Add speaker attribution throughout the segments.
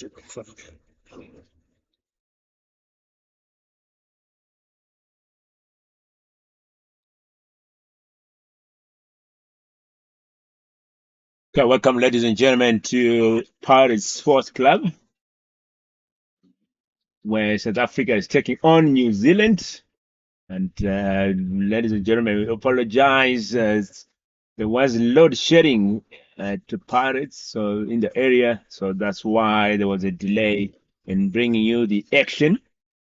Speaker 1: Okay, welcome, ladies and gentlemen, to Pirates Sports Club, where South Africa is taking on New Zealand. And ladies and gentlemen, we apologize. There was load shedding at the Pirates, so in the area, so that's why there was a delay in bringing you the action.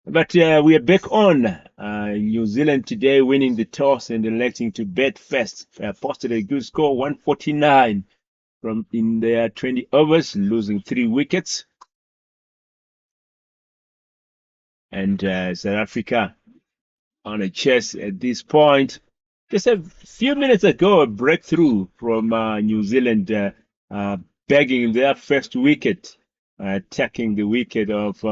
Speaker 1: But we are back on. New Zealand today winning the toss and electing to bet first. Posted a good score, 149 from in their 20 overs, losing 3 wickets. And South Africa on a chase at this point. Just a few minutes ago, a breakthrough from New Zealand, uh, bagging their first wicket, taking the wicket of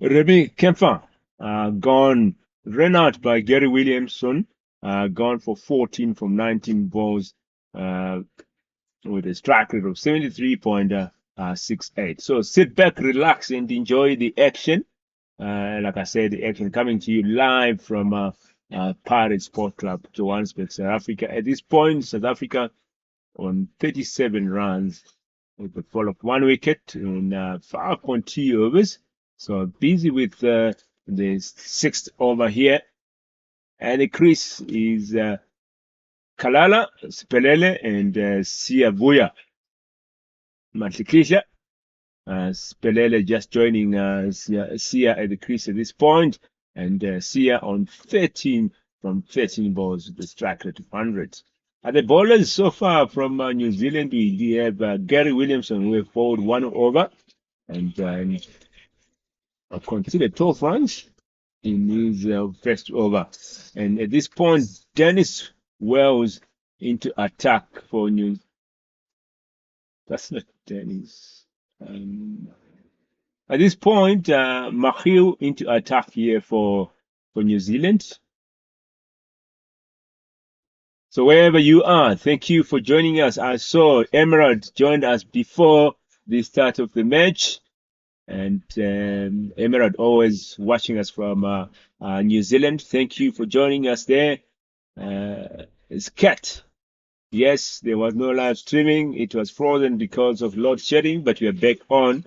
Speaker 1: Remy Kempfer, ran out by Gary Williamson, gone for 14 from 19 balls, uh, with a strike rate of 73.68. So sit back, relax, and enjoy the action. Like I said, the action coming to you live from Pirates Sport Club, Johannesburg, South Africa. At this point, South Africa on 37 runs with the fall of 1 wicket in 5.2 overs. So busy with the sixth over here. And the crease is Kalala, Spelele, and Siyavuya. Matlikisha. Spelele just joining Sia at the crease at this point, and Sia on 13 from 13 balls with the strike rate of 100. The bowlers so far from New Zealand, we have Gary Williamson, who have bowled 1 over and conceded 12 runs in his first over. And at this point, Dennis Wells into attack for New. That's not Dennis. At this point, Mahiu into attack here for New Zealand. So wherever you are, thank you for joining us. I saw Emerald joined us before the start of the match, and Emerald always watching us from New Zealand. Thank you for joining us there. It's Cat. Yes, there was no live streaming. It was frozen because of load shedding, but we are back on.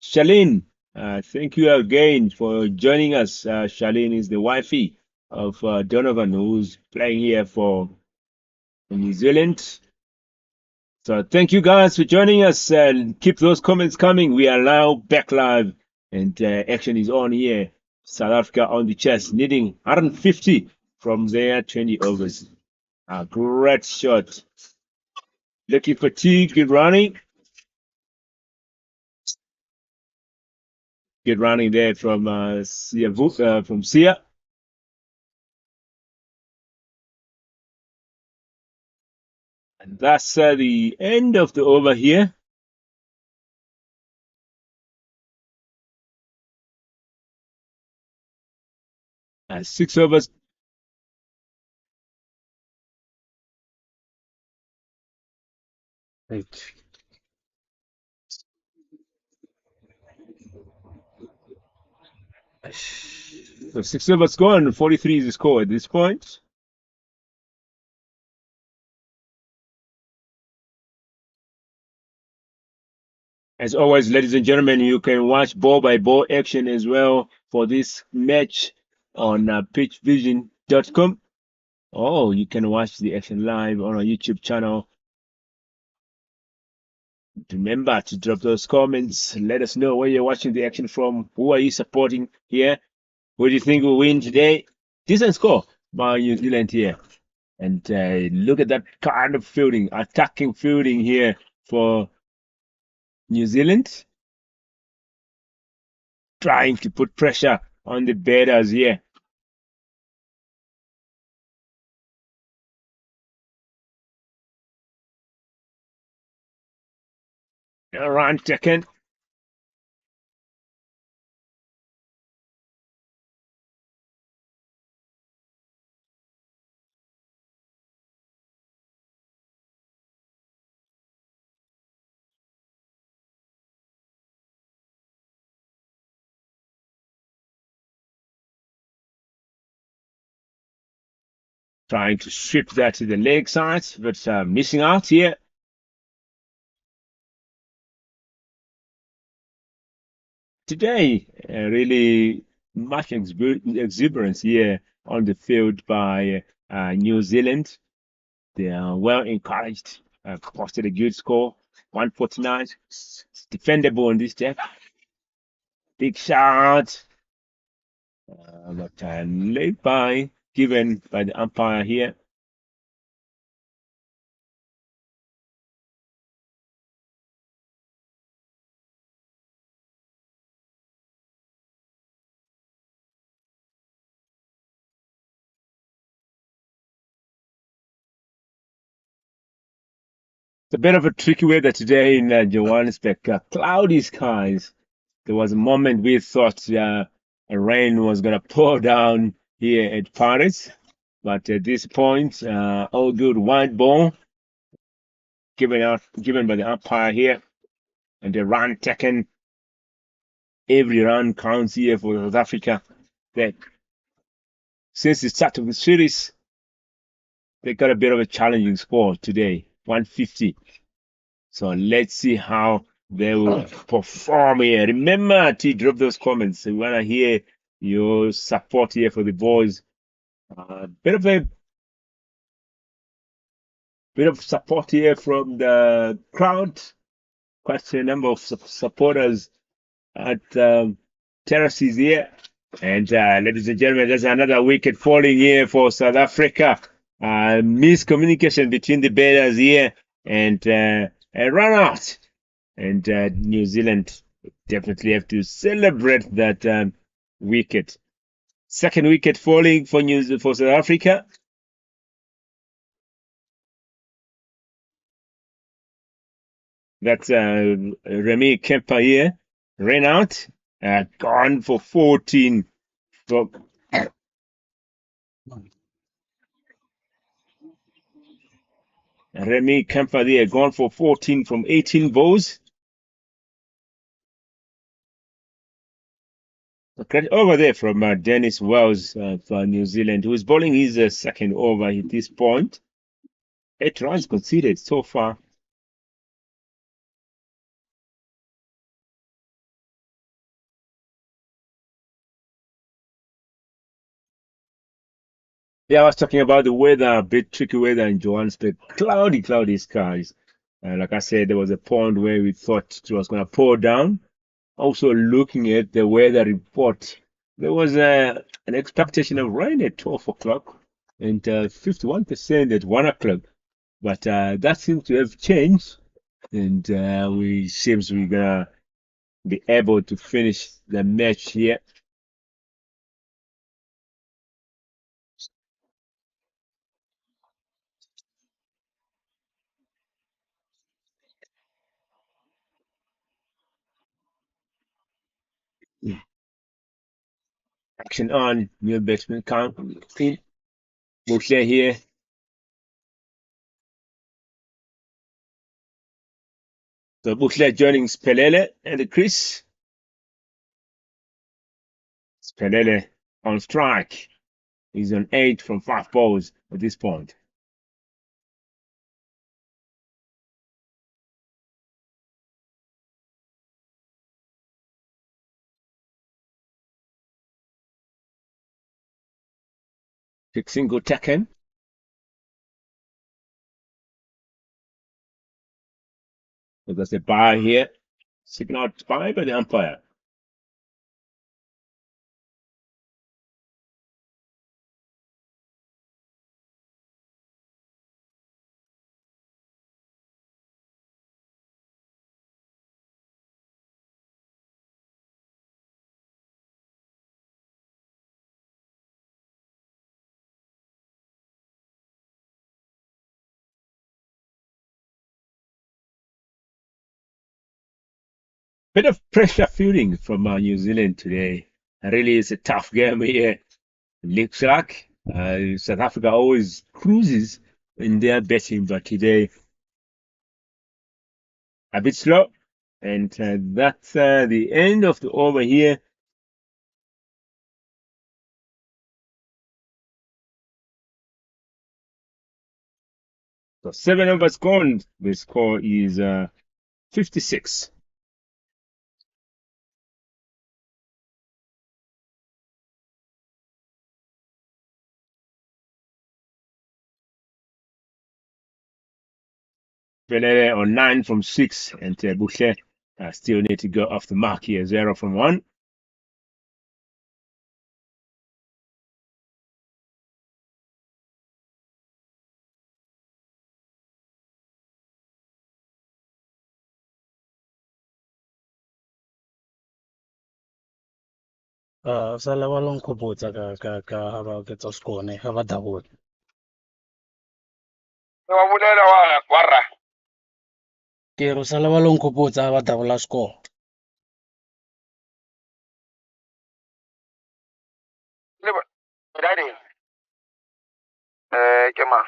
Speaker 1: Charlene, thank you again for joining us. Charlene is the wifey of Donovan, who's playing here for New Zealand. So thank you guys for joining us. Keep those comments coming. We are now back live, and action is on here. South Africa on the chest, needing 150 from their 20 overs. A great shot. Looking fatigued, good running. Good running there from from Sia. And that's the end of the over here. 6 overs. Right. So 6 overs gone, 43 is the score at this point. As always, ladies and gentlemen, you can watch ball by ball action as well for this match on pitchvision.com. Oh, you can watch the action live on our YouTube channel. Remember to drop those comments. Let us know where you're watching the action from. Who are you supporting here? Who do you think will win today? Decent score by New Zealand here. And look at that kind of fielding, attacking fielding here for New Zealand. Trying to put pressure on the batters here. Run taken. trying to sweep that to the leg side, but missing out here. Today, really much exuberance here on the field by New Zealand. They are well encouraged. Posted a good score, 149. It's defendable on this deck. Big shot, but late by given by the umpire here. It's a bit of a tricky weather today in Johannesburg. Cloudy skies. There was a moment we thought a rain was going to pour down here at Paris, but at this point, all good white ball given by the umpire here, and the run taken. Every run counts here for South Africa. That since the start of the series, they got a bit of a challenging score today, 150. So let's see how they will perform here. Remember to drop those comments. We want to hear your support here for the boys. Bit of support here from the crowd. Quite a number of supporters at terraces here. And ladies and gentlemen, there's another wicket falling here for South Africa. Miscommunication between the batters here and a run out. And New Zealand definitely have to celebrate that wicket. Second wicket falling for South Africa. That's Remy Kemper here. Ran out. Gone for 14. So, Remy Kemper there, gone for 14 from 18 balls. Great over there from Dennis Wells for New Zealand, who is bowling his second over at this point. 8 runs conceded so far. Yeah, I was talking about the weather, a bit tricky weather in Johannesburg. Cloudy skies. Like I said, there was a point where we thought it was going to pour down. Also, looking at the weather report, there was an expectation of rain at 12 o'clock and 51% at 1 o'clock. But that seems to have changed, and seems we're gonna be able to finish the match here. Action on, new batsman count in. Boucher here. So Boucher joining Spelele and the crease. Spelele on strike. He's on 8 from 5 balls at this point. Big single taken. So there's a bye here. Signaled by the umpire. Bit of pressure feeling from New Zealand today. Really, it's a tough game here. Looks like South Africa always cruises in their betting, but today a bit slow. And that's the end of the over here. So 7 overs gone. The score is 56. Pelele on 9 from 6, and Buhle still need to go off the mark here. 0 from 1.
Speaker 2: Sala va lo nkgopotsa ka ha ba oketsa score ne, ha ba double.
Speaker 3: Wa bolela wa rra.
Speaker 2: Ke re sala va lo nkgopotsa ha ba double score.
Speaker 3: Ke mang?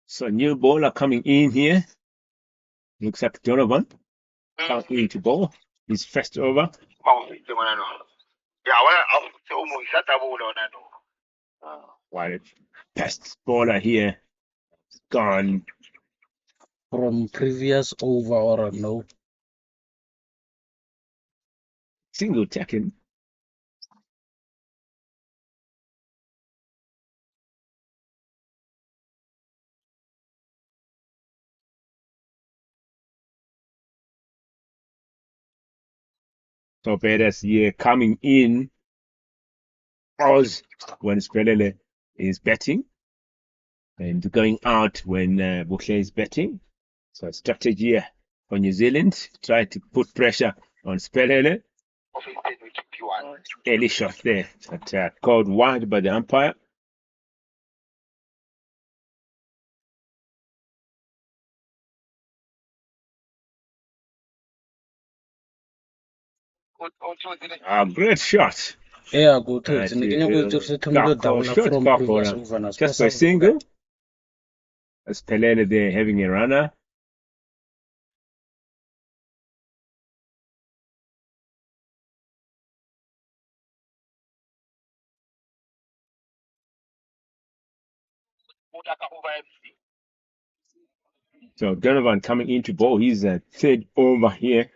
Speaker 1: So new bowler coming in here. Looks like Donovan coming into bowl. His first over. While best bowler here gone.
Speaker 2: From previous over or no?
Speaker 1: Single taken. So Perez here coming in. Pause when Spelele is betting. And going out when Buhle is betting. So strategy here for New Zealand. Try to put pressure on Spelele. Early shot there. But called wide by the umpire. Great shot.
Speaker 2: Yeah, go to it. Ne ke nyaka go itse thomile double from previous over na.
Speaker 1: Just by single. As Pelele there having a runner. So Donovan coming into ball. He's a third over here.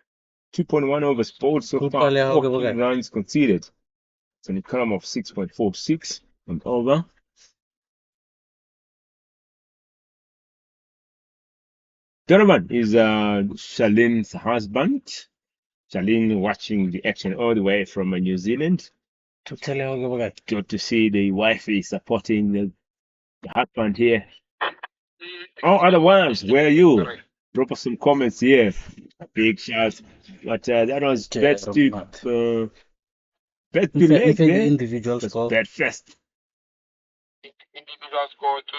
Speaker 1: 2.1 overs bowled so far. 14 runs conceded. It's an economy of 6.46 on over. Donovan is Shaline's husband. Shaline watching the action all the way from New Zealand. Good to see the wifey supporting the husband here. Oh, other ones, where are you? Drop us some comments here. Big shout. But that was bet to leg there.
Speaker 2: Individual score.
Speaker 1: Bet first.
Speaker 3: Individual score ke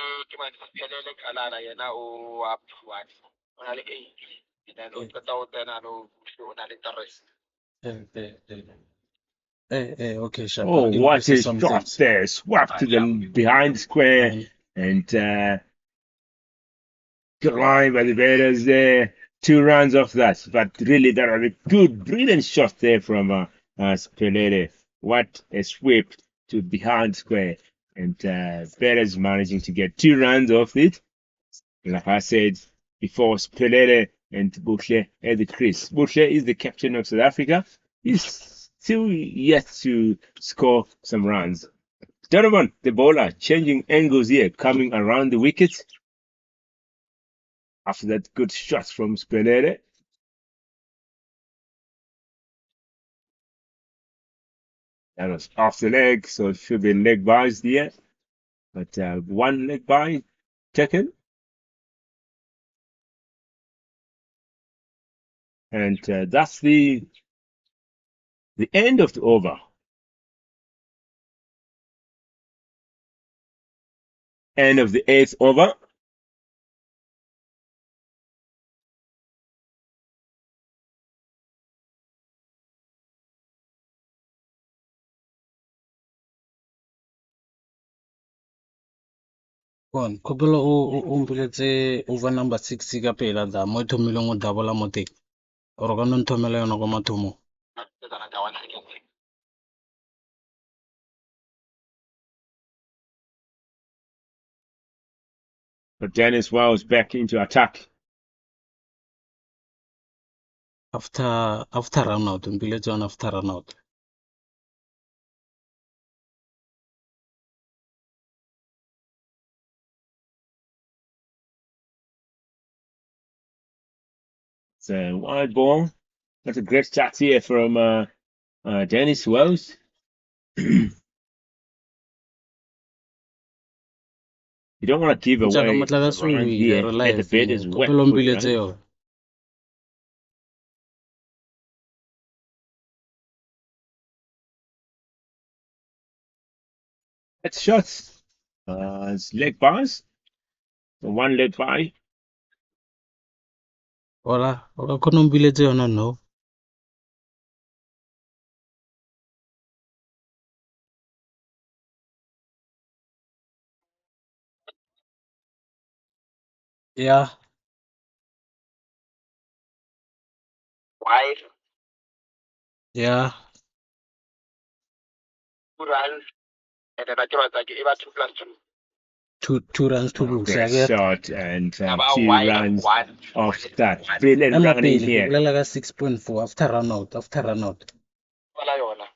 Speaker 3: Pelele Kalala yena o up one. O na le 8. Then o qeta o tsena no o na le 3.
Speaker 2: Okay, sure.
Speaker 1: Oh, what a shot there. Swept to the behind square. And good line by the Raiders there. 2 runs off that. But really, that was a good, brilliant shot there from Pelele. What a sweep to behind square. And Perez managing to get 2 runs off it. Like I said before, Pelele and Buhle at the crease. Buhle is the captain of South Africa. He's still yet to score some runs. Donovan, the bowler, changing angles here, coming around the wicket. After that good shot from Pelele. That was off the leg, so it should be leg byes there. But 1 leg bye taken. And that's the end of the over. End of the 8th over.
Speaker 2: Kgopela o mpoletse over number 6 ka pela da mo thomileng o double mo teng. Or ka no nthomela yona kwa mathomong.
Speaker 1: But Dennis Wells back into attack.
Speaker 2: After run out, Mpiletse on after run out.
Speaker 1: It's a wide ball. That's a great start here from Dennis Wells. You don't want to give
Speaker 2: Ntšha ka
Speaker 1: away
Speaker 2: motla ka
Speaker 1: the run
Speaker 2: swing
Speaker 1: here.
Speaker 2: re
Speaker 1: Let the
Speaker 2: live
Speaker 1: batters work
Speaker 2: kopelo
Speaker 1: for the
Speaker 2: Mpiletse
Speaker 1: run.
Speaker 2: yo.
Speaker 1: That's shots. It's leg bars. So one leg by.
Speaker 2: Ola khona Mpiletse yona no. Yeah.
Speaker 3: Wide,
Speaker 2: Yeah.
Speaker 3: 2 runs, and then I draw like about 2+2.
Speaker 2: Two runs to buhle
Speaker 1: Great
Speaker 2: ke.
Speaker 1: shot and
Speaker 3: About
Speaker 1: 2
Speaker 3: wide,
Speaker 1: runs
Speaker 3: 1.
Speaker 1: off that. Brilliant running
Speaker 2: Emapele ke
Speaker 1: here.
Speaker 2: bolela ka 6.4 after run out.
Speaker 3: Wala yona.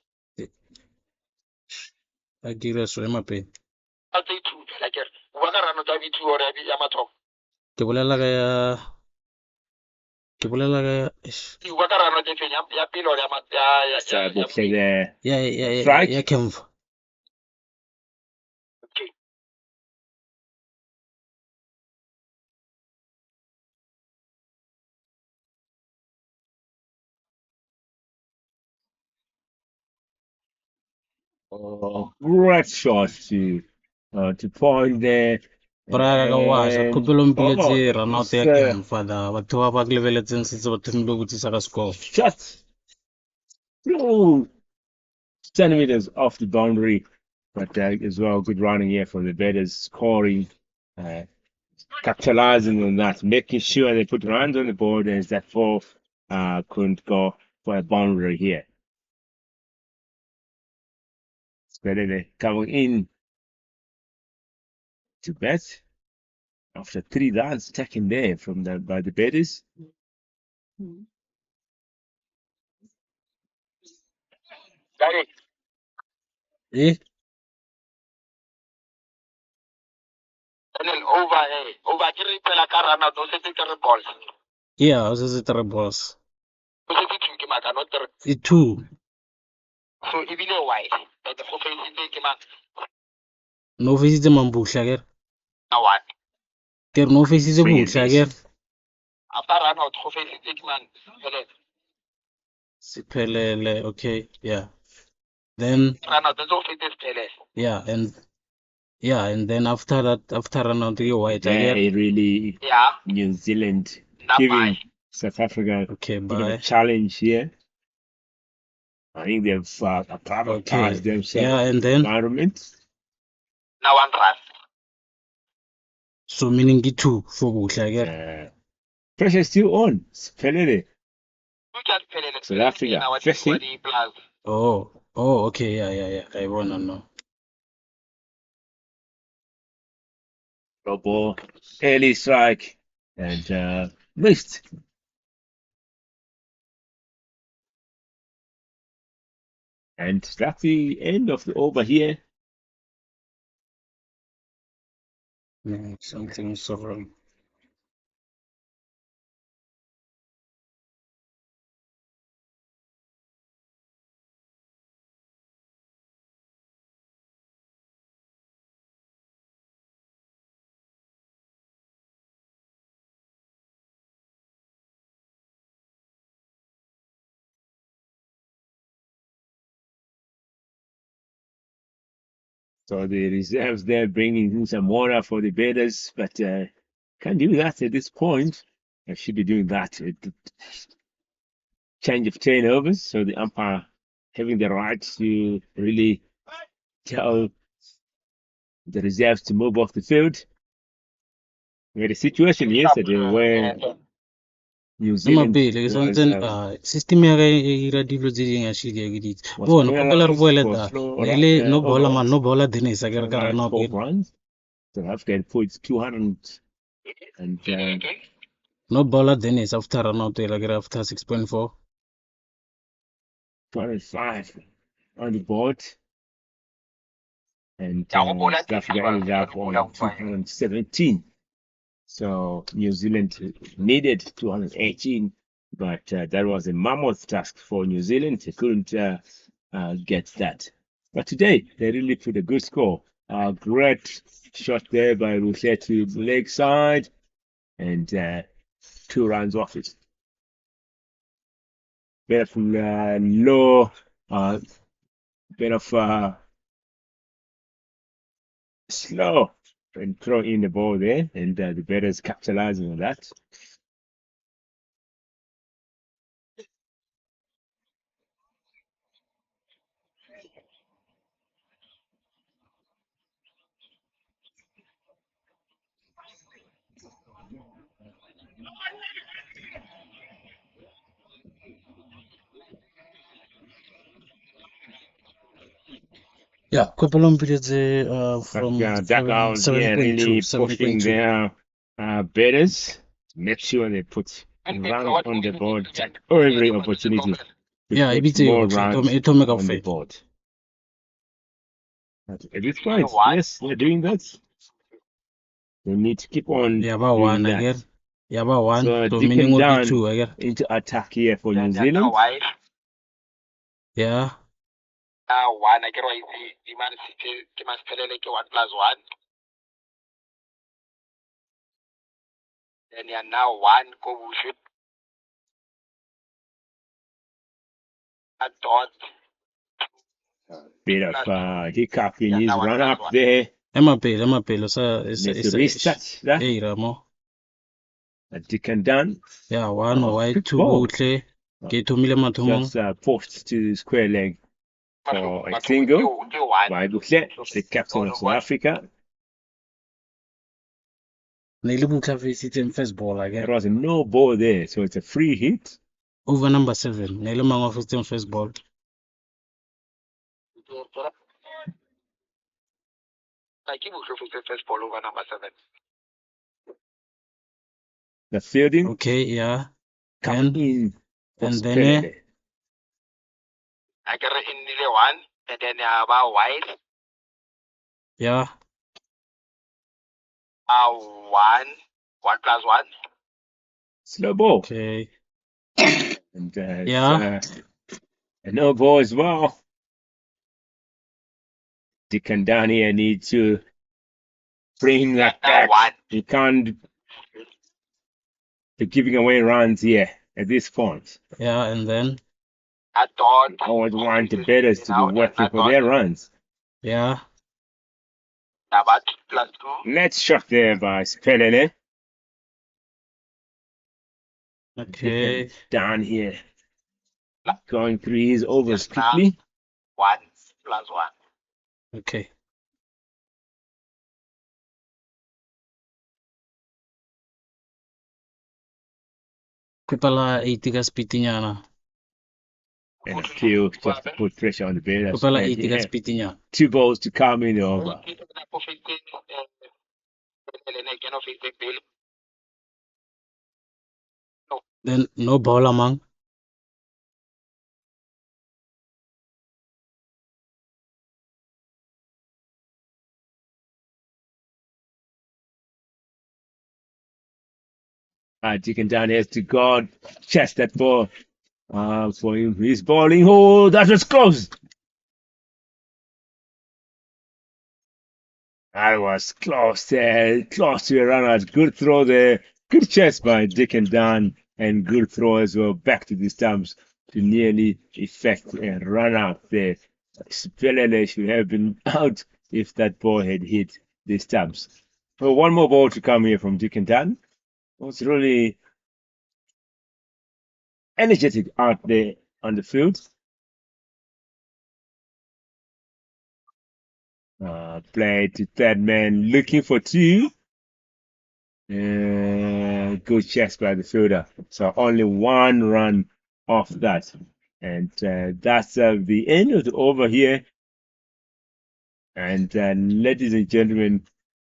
Speaker 2: A dire so Emapele.
Speaker 3: I'll say 2. Like, wa ka rano tsa B2 or ya mathomo.
Speaker 2: Ke bolela ka ish.
Speaker 3: Wa ka rano tse feng ya pele or ya
Speaker 1: So buhle there.
Speaker 2: Yeah,
Speaker 1: Strike.
Speaker 2: Kemva.
Speaker 3: Okay.
Speaker 1: Oh, great shot to point there.
Speaker 2: Braga ka washa
Speaker 1: And
Speaker 2: kopelo Mpiletse run out
Speaker 1: it's
Speaker 2: ya Kemva da batho ba ba lebeletseng setse ba thomile go tsisa ka score.
Speaker 1: shot through centimeters off the boundary. But as well, good running here for the batters, scoring, capitalizing on that, making sure they put runs on the board as that ball couldn't go for a boundary here. Spelele coming in to bat after 3 runs taken there by the batters.
Speaker 3: Gary,
Speaker 2: Eh?
Speaker 3: and then over ke re pela ka run out o setse 3 balls.
Speaker 2: Yeah, o setse 3 balls.
Speaker 3: O setse 2 ke maka not 3.
Speaker 2: E 2.
Speaker 3: So ebile wide. But go face ke man
Speaker 2: No facitse mang buhle ke.
Speaker 3: na 1.
Speaker 2: Ke re no facitse
Speaker 1: Swing and
Speaker 2: buhle ke.
Speaker 1: miss.
Speaker 3: After run out go face ke man.
Speaker 2: Siphelele, okay, yeah. Then
Speaker 3: Run out go face Pelele.
Speaker 2: yeah, and then after run out you white
Speaker 1: There,
Speaker 2: again.
Speaker 1: really
Speaker 3: Yeah.
Speaker 1: New Zealand
Speaker 3: Not
Speaker 1: giving
Speaker 3: bad.
Speaker 1: South Africa
Speaker 2: Okay,
Speaker 1: a bit of a
Speaker 2: bye.
Speaker 1: challenge here. I think they've prioritized
Speaker 2: Okay.
Speaker 1: themselves
Speaker 2: Yeah, and then
Speaker 1: environment.
Speaker 3: Now 1 run.
Speaker 2: so meaning ke 2 for buhle ke.
Speaker 1: Pressure still on. Pelele.
Speaker 3: Look at Pelele.
Speaker 1: South Africa fishing.
Speaker 2: Oh, okay, yeah. I wanna know.
Speaker 1: Low ball, early strike, and missed. And that's the end of the over here.
Speaker 2: No, something so wrong.
Speaker 1: So the reserves there bringing in some water for the batters, but can't do that at this point. I should be doing that at the change of 10 overs. So the umpire having the right to really tell the reserves to move off the field. We had a situation yesterday where New Zealand
Speaker 2: Emapele ke santse system ya ka e ira dilo tse dingwe actually ke ditse. Bona kopela re boele da. Ile no bola Dennis a ke re ka run out.
Speaker 1: 12 runs. South Africa puts 200 And
Speaker 2: No bowler Dennis after run out like after 6.4.
Speaker 1: 205 on the board. And
Speaker 3: Ya go bola
Speaker 1: South Africa ended up on 217. So New Zealand needed 218, but that was a mammoth task for New Zealand. They couldn't get that. But today, they really put a good score. Great shot there by Rousset to the leg side, and 2 runs off it. Bit of low, bit of slow, and throw in the ball there, and the batters capitalizing on that.
Speaker 2: Yeah, Kopalon periods from
Speaker 1: Dugout here
Speaker 2: 7.2,
Speaker 1: really pushing
Speaker 2: 7.2.
Speaker 1: their batters. Make sure they put runs on the board, take every opportunity to
Speaker 2: Yeah,
Speaker 1: put
Speaker 2: ibitse
Speaker 1: more
Speaker 2: actually.
Speaker 1: runs
Speaker 2: It make
Speaker 1: on the
Speaker 2: up
Speaker 1: board. At this point, yes, they're doing that. They need to keep on
Speaker 2: Yeah, about
Speaker 1: doing
Speaker 2: one
Speaker 1: that.
Speaker 2: again. Yeah, about one.
Speaker 1: So
Speaker 2: So
Speaker 1: Dick
Speaker 2: meaning
Speaker 1: and
Speaker 2: would be
Speaker 1: Dan
Speaker 2: 2 again.
Speaker 1: into attack here for New Zealand.
Speaker 2: Yeah.
Speaker 3: One I get why the Man City ke masiphelele ke 1+1. Then you now 1 go shoot a dot.
Speaker 1: Bit of hiccup in
Speaker 3: Yeah,
Speaker 1: his
Speaker 3: now
Speaker 1: run up
Speaker 3: 1+1.
Speaker 1: there.
Speaker 2: Emma Pale. So
Speaker 1: Needs to restart that.
Speaker 2: hey, Ramo.
Speaker 1: Dick and Dan.
Speaker 2: Yeah, 1 wide,
Speaker 1: quick
Speaker 2: 2
Speaker 1: ball.
Speaker 2: botle. Ke thomile mathomong.
Speaker 1: Just post to the square leg for a single by Buhle, the captain of South Africa.
Speaker 2: Ne le butla face first ball
Speaker 1: There
Speaker 2: again.
Speaker 1: was no ball there, so it's a free hit.
Speaker 2: Over number 7. Ne le mangwa face first ball.
Speaker 3: Like he will first ball over number 7.
Speaker 1: The fielding
Speaker 2: Okay, yeah.
Speaker 1: coming in for
Speaker 2: and then
Speaker 1: Spelele.
Speaker 3: I get in the 1 and then about wide.
Speaker 2: Yeah.
Speaker 3: 1 1+1.
Speaker 1: Slow ball.
Speaker 2: Okay.
Speaker 1: And
Speaker 2: Yeah.
Speaker 1: a no ball as well. Dick and Dan here need to bring that back. You can't be giving away runs here at this point.
Speaker 2: Yeah, and then
Speaker 3: I thought
Speaker 1: I always want the batters to be working for their runs.
Speaker 2: yeah.
Speaker 3: About +2.
Speaker 1: Let's shot there by Spelele.
Speaker 2: Okay.
Speaker 1: Down here. Going through his overs quickly.
Speaker 3: 1+1.
Speaker 2: Okay. Kupala 80 ka speedinyana.
Speaker 1: And a few just to put pressure on the batters.
Speaker 2: Kupala
Speaker 1: And
Speaker 2: 80 ka
Speaker 1: yeah,
Speaker 2: speedinyana.
Speaker 1: 2 balls to come in the over.
Speaker 2: Then no ball among.
Speaker 1: Dick and Dan has to guard, chest that ball for him. He's bowling. Oh, that was close. That was close there, close to a run out. Good throw there. Good chest by Dick and Dan, and good throw as well back to the stumps to nearly effect a run out there. Spelele should have been out if that ball had hit the stumps. So one more ball to come here from Dick and Dan. It was really energetic out there on the field. Play to third man, looking for 2. Good chest by the fielder. So only 1 run off that. And that's the end of the over here. And ladies and gentlemen,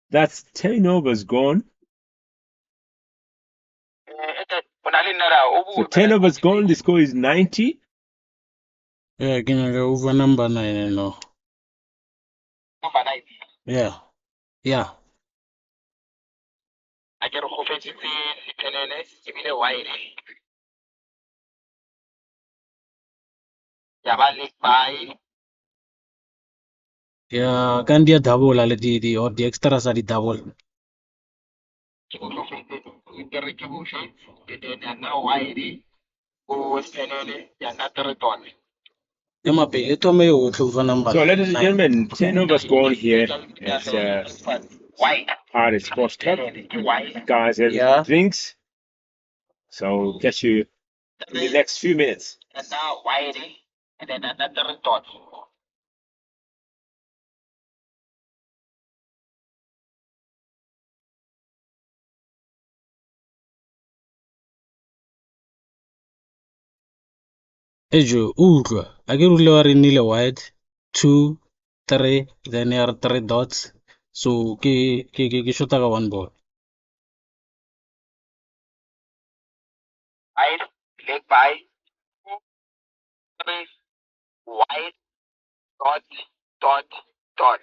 Speaker 1: that's 10 overs gone.
Speaker 3: Mali nara
Speaker 1: So 10 overs gone. The score is 90.
Speaker 2: Yeah, ke nyaka over number 9 no.
Speaker 3: number 9.
Speaker 2: Yeah. Yeah.
Speaker 3: A ke re go fetsitse sephelele ebile wide. Ya ba leg by.
Speaker 2: Yeah, kan dia double ale di or di extra sa di double.
Speaker 3: Ke go fetse ke re ke go fetse ya na wide. O sephelele ya na 3 ton.
Speaker 2: Ema pele thome yo over number.
Speaker 1: So, ladies and
Speaker 2: 9.
Speaker 1: gentlemen, 10 overs gone here at
Speaker 3: Wide.
Speaker 1: Paris Sports Club.
Speaker 3: Wide.
Speaker 1: Guys having
Speaker 2: Yeah.
Speaker 1: drinks. So, catch you in the next few minutes.
Speaker 3: And now wide. And then another ton.
Speaker 2: Ejo utlwa. A ke rule wa re nile wide 2 3 then ya 3 dots. So ke shota ka one ball.
Speaker 3: Wide. Leg by. 3 wide. Dot. Dot. Dot.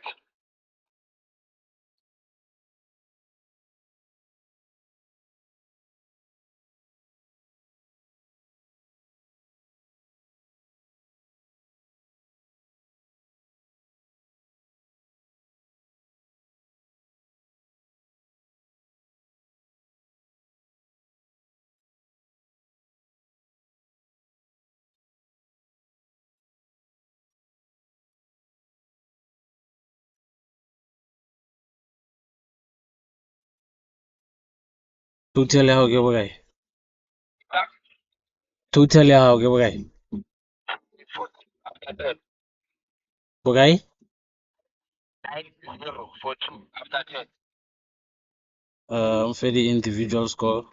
Speaker 2: Total ya hao ke bokae? Total ya hao ke bokae?
Speaker 3: After that.
Speaker 2: Bokae?
Speaker 3: 9-0 for 2 after 10.
Speaker 2: Mfe di individual score.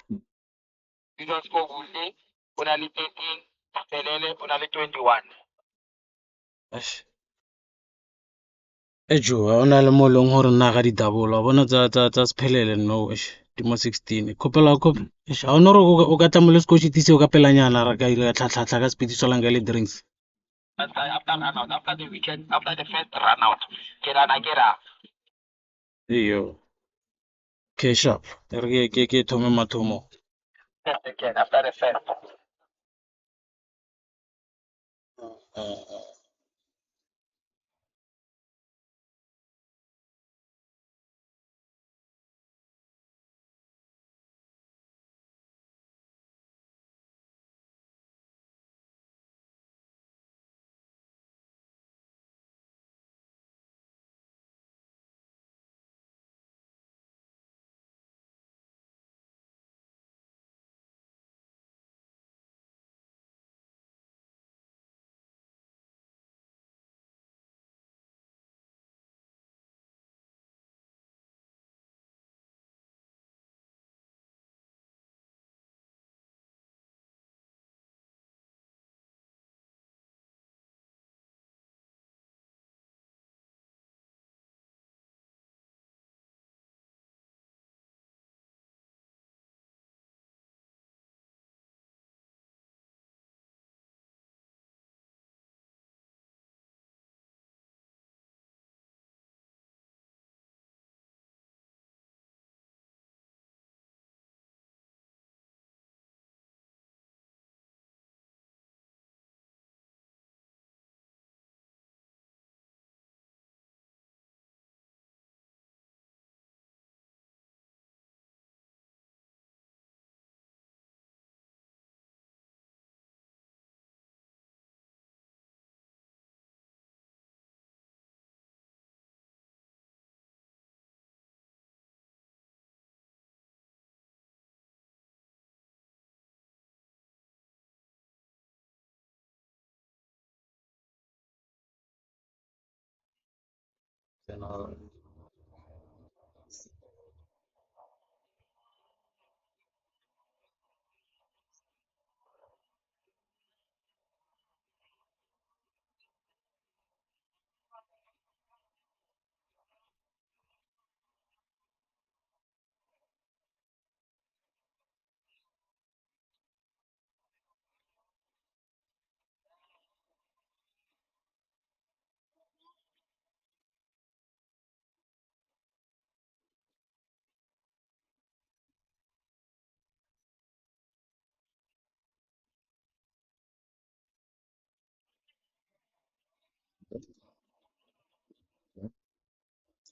Speaker 3: Because score Gule, only 13, Pelele, only 21.
Speaker 2: Ash. Ejo ha ona le mo leng hore nna ga di double wa bona tsa sephelele no ash di mo 16 khopela khop ash ha ona re o ka tlamole se coach tise o ka pelanyana ra ka ile tlhatlha ka speed solang ka le drinks.
Speaker 3: After run out, after the weekend, after the first run out, Kera.
Speaker 2: Iyo. Cash up. Re ke thome mathomo.
Speaker 3: Again, after the first.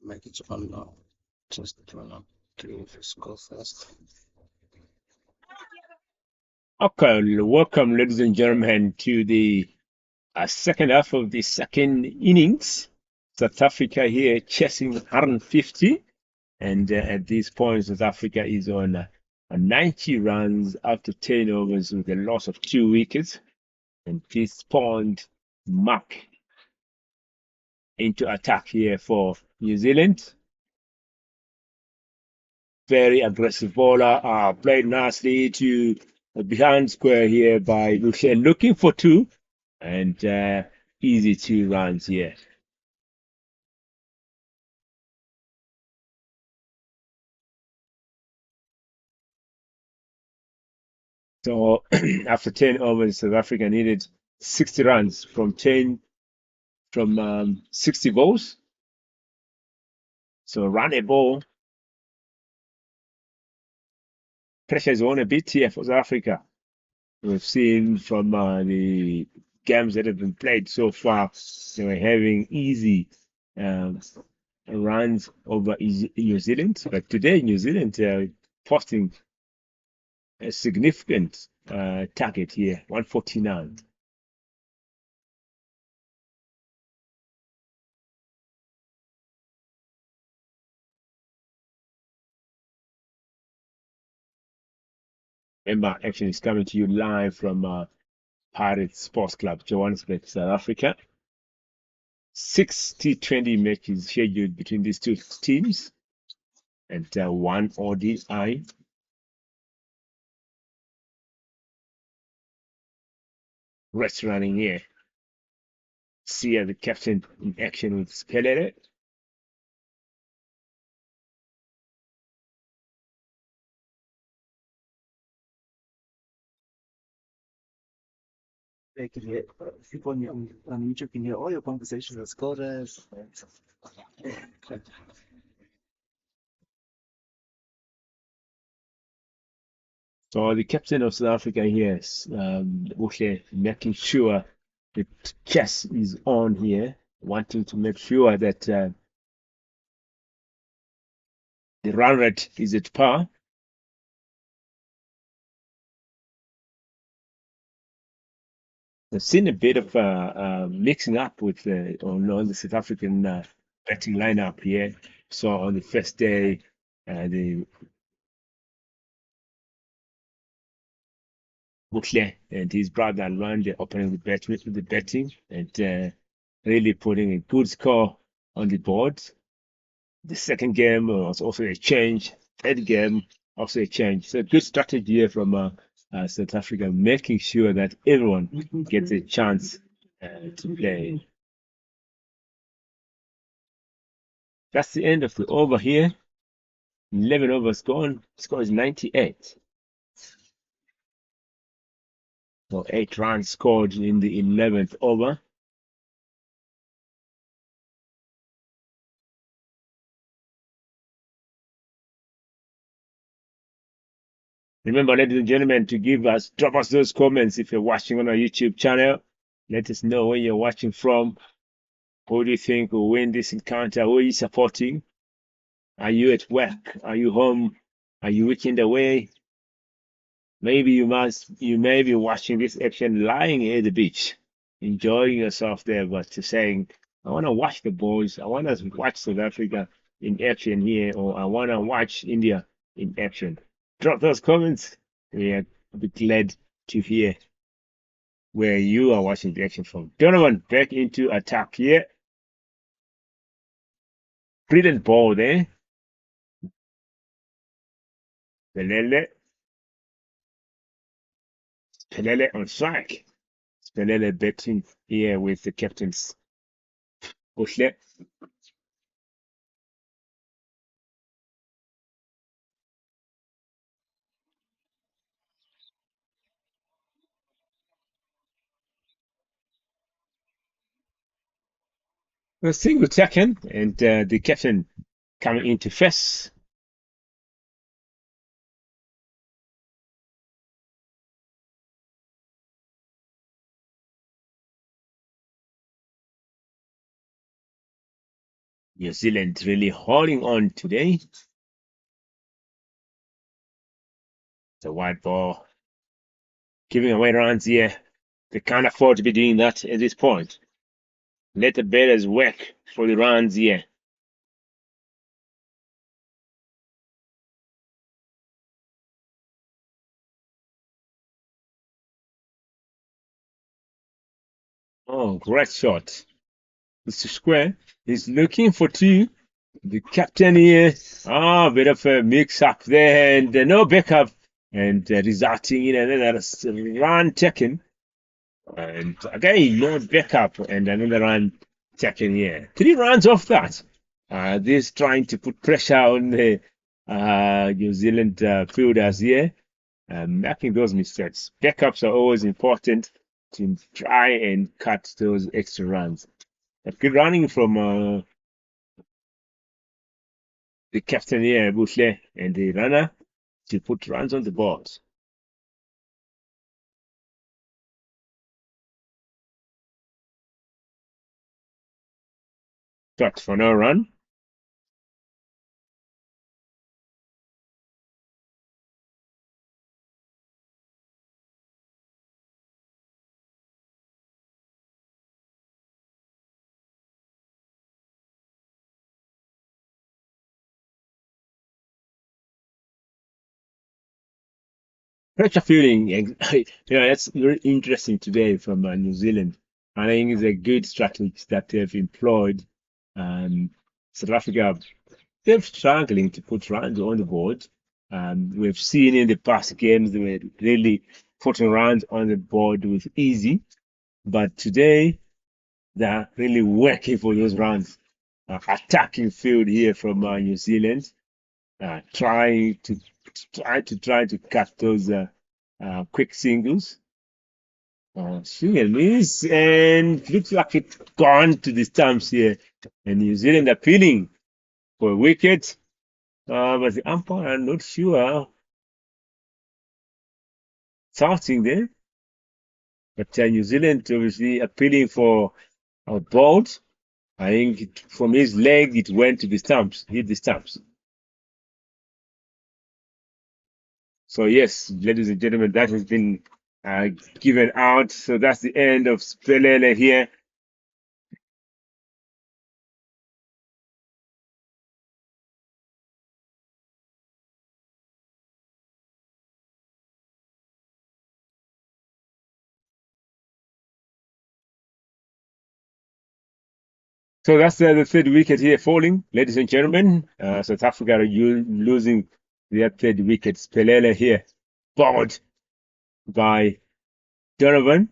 Speaker 2: Make it on now. Just turn on to go first.
Speaker 1: Okay, welcome, ladies and gentlemen, to the second half of the second innings. South Africa here chasing 150, and at this point, South Africa is on 90 runs after 10 overs with a loss of 2 wickets. And this spawned Mark into attack here for New Zealand. Very aggressive bowler, played nicely to behind square here by Lucia, looking for 2, and easy 2 runs here. So after 10 overs, South Africa needed 60 runs from 60 balls. So run a ball. Pressure is on a bit here for South Africa. We've seen from the games that have been played so far, they were having easy runs over New Zealand. But today, New Zealand posting a significant target here, 149. Remember, action is coming to you live from Pirates Sports Club, Johannesburg, South Africa. 6 T20 matches scheduled between these two teams, and 1 ODI. Rest running here. See the captain in action with Pelele.
Speaker 4: They can hear people on YouTube can hear all your conversations with scholars.
Speaker 1: So the captain of South Africa here is making sure the chess is on here, wanting to make sure that the run rate is at par. I've seen a bit of mixing up with on the South African batting lineup here. So on the first day, the Butle and his brother learned the opening the batting and really putting a good score on the board. The second game was also a change. Third game also a change. So good strategy here from South Africa, making sure that everyone gets a chance to play. That's the end of the over here. 11 overs gone. Score is 98. So 8 runs scored in the 11th over. Remember, ladies and gentlemen, to drop us those comments if you're watching on our YouTube channel. Let us know where you're watching from. Who do you think will win this encounter? Who are you supporting? Are you at work? Are you home? Are you weekend away? Maybe you may be watching this action lying at the beach, enjoying yourself there, but just saying, I want to watch the boys. I want to watch South Africa in action here, or I want to watch India in action. Drop those comments. We'll be glad to hear where you are watching the action from. Donovan back into attack here. Brilliant ball there. Pelele. Pelele on strike. Pelele betting here with the captains. Bushle. A single taken, and the captain coming into first. New Zealand really holding on today. The white ball giving away runs here. They can't afford to be doing that at this point. Let the batters work for the runs here. Oh, great shot. Mr. Square is looking for two. The captain here, a bit of a mix-up there, and no backup, and resulting in another run taken. And again, no backup, and another run taken here. 3 runs off that. This trying to put pressure on the New Zealand fielders here, making those mistakes. Backups are always important to try and cut those extra runs. But good running from the captain here, Bushle, and the runner to put runs on the board. Shot for no run. Pressure fielding, that's very interesting today from New Zealand. I think it's a good strategy that they've employed. South Africa, they're struggling to put runs on the board. We've seen in the past games they were really putting runs on the board with easy, but today they're really working for those runs. Attacking field here from New Zealand, trying to cut those quick singles. Swing and miss, and looks like it's gone to the stumps here. And New Zealand appealing for a wicket, but the umpire, I'm not sure. Something there. But New Zealand obviously appealing for a ball. I think from his leg it went to the stumps, hit the stumps. So yes, ladies and gentlemen, that has been given out. So that's the end of Spelele here. So that's the third wicket here falling, ladies and gentlemen. South Africa are losing their third wicket. Spelele here, bowled by Donovan.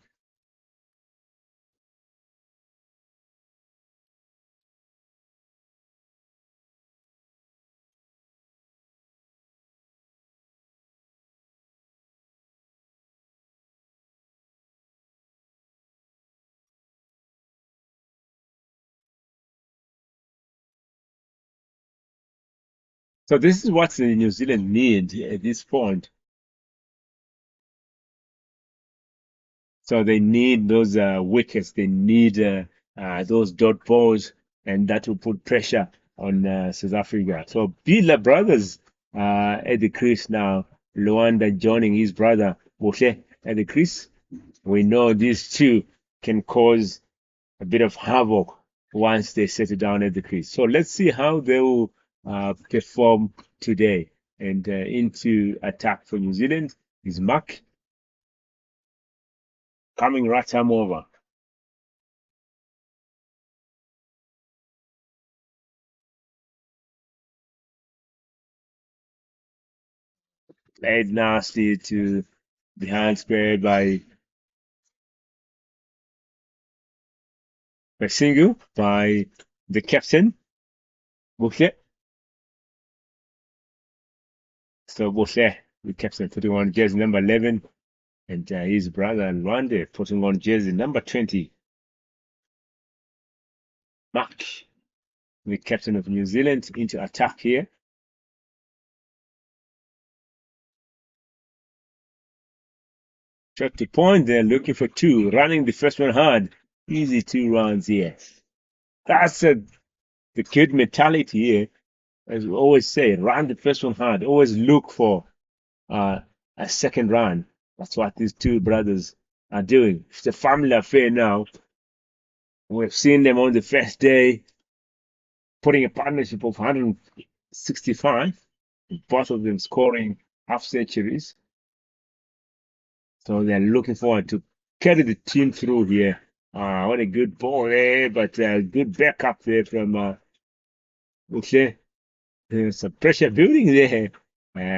Speaker 1: So this is what New Zealand need at this point. So they need those wickets. They need those dot balls, and that will put pressure on South Africa. So Bidla brothers at the crease now. Luanda joining his brother Boshe at the crease. We know these two can cause a bit of havoc once they settle down at the crease. So let's see how they will perform today. And into attack for New Zealand is Mark coming right arm over. Played nasty to behind square by single by the captain, Boucher. So Boucher, the captain, putting on jersey number 11, and his brother Rwanda putting on jersey number 20. Mark, the captain of New Zealand, into attack here. Shot to point, they're looking for 2, running the first one hard. Easy 2 runs here. That's a the kid mentality here, as we always say, run the first one hard. Always look for a second run. That's what these two brothers are doing. It's a family affair now. We've seen them on the first day putting a partnership of 165, both of them scoring half centuries. So they're looking forward to carry the team through here. What a good ball there, but good backup there from Uche. There's some pressure building there.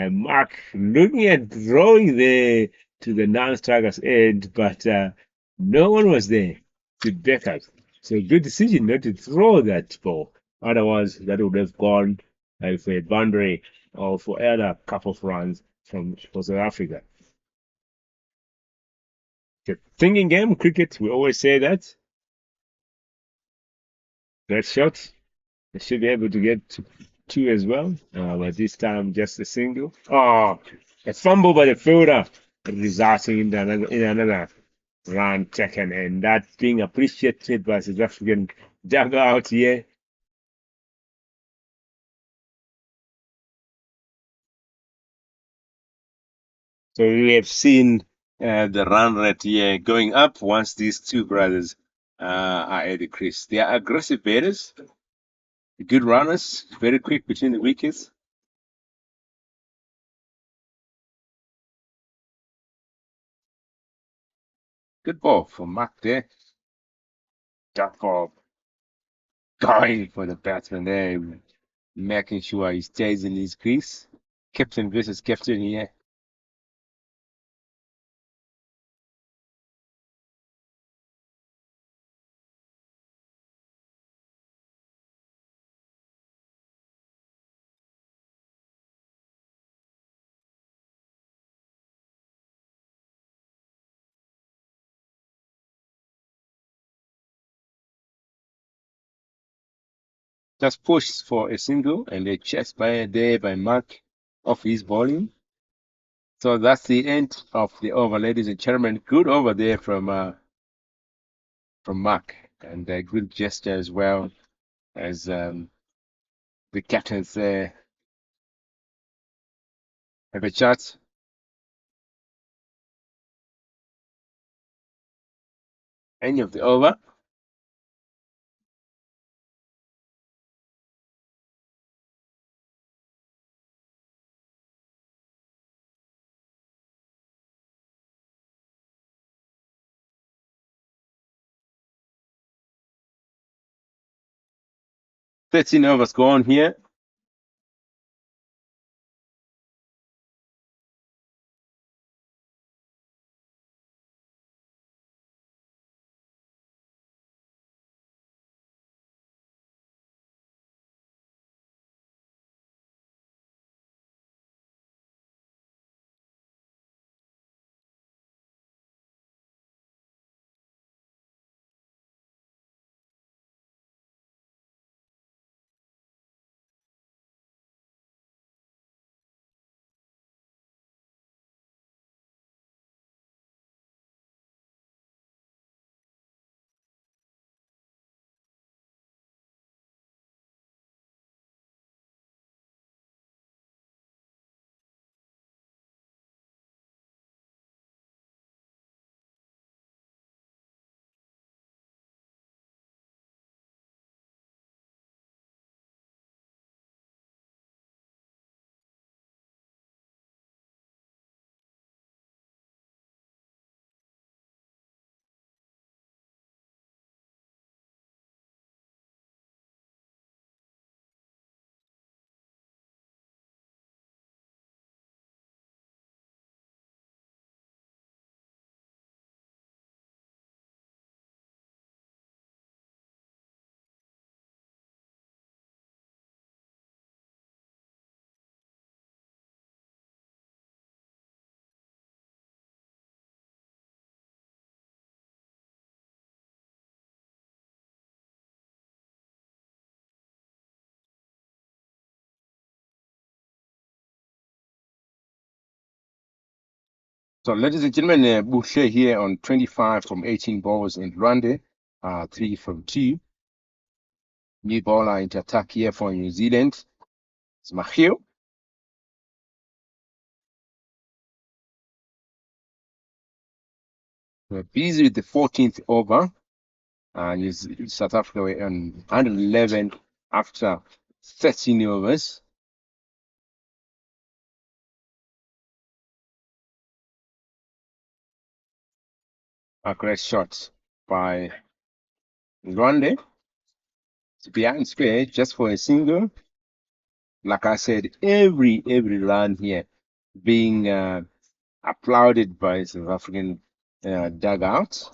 Speaker 1: Mark looking at throwing there to the non-striker's end, but no one was there to back up. So good decision not to throw that ball. Otherwise, that would have gone for a boundary or for another couple of runs from South Africa. The thinking game, cricket, we always say that. Great shot. They should be able to get two as well, but this time just a single. Oh, a fumble by the fielder, resulting in another run taken, and that being appreciated by South African dugout here. So we have seen the run rate here going up once these two brothers are at the crease. They are aggressive batters, good runners, very quick between the wickets. Good ball from Mark there. That ball going for the batsman there, making sure he stays in his crease. Captain versus captain here. Just pushed for a single and a chest by there by Mark off his bowling. So that's the end of the over, ladies and gentlemen. Good over there from Mark, and a good gesture as well as the captains there have a chat. End of the over. Thirteen overs gone here. So, ladies and gentlemen, Boucher here on 25 from 18 balls in Rwanda, 3 from 2. New bowler into attack here for New Zealand. It's Mahiu. We're busy with the 14th over. And South Africa were on 111 after 13 overs. A great shot by Rwanda. Behind square just for a single. Like I said, every run here being applauded by South African dugout.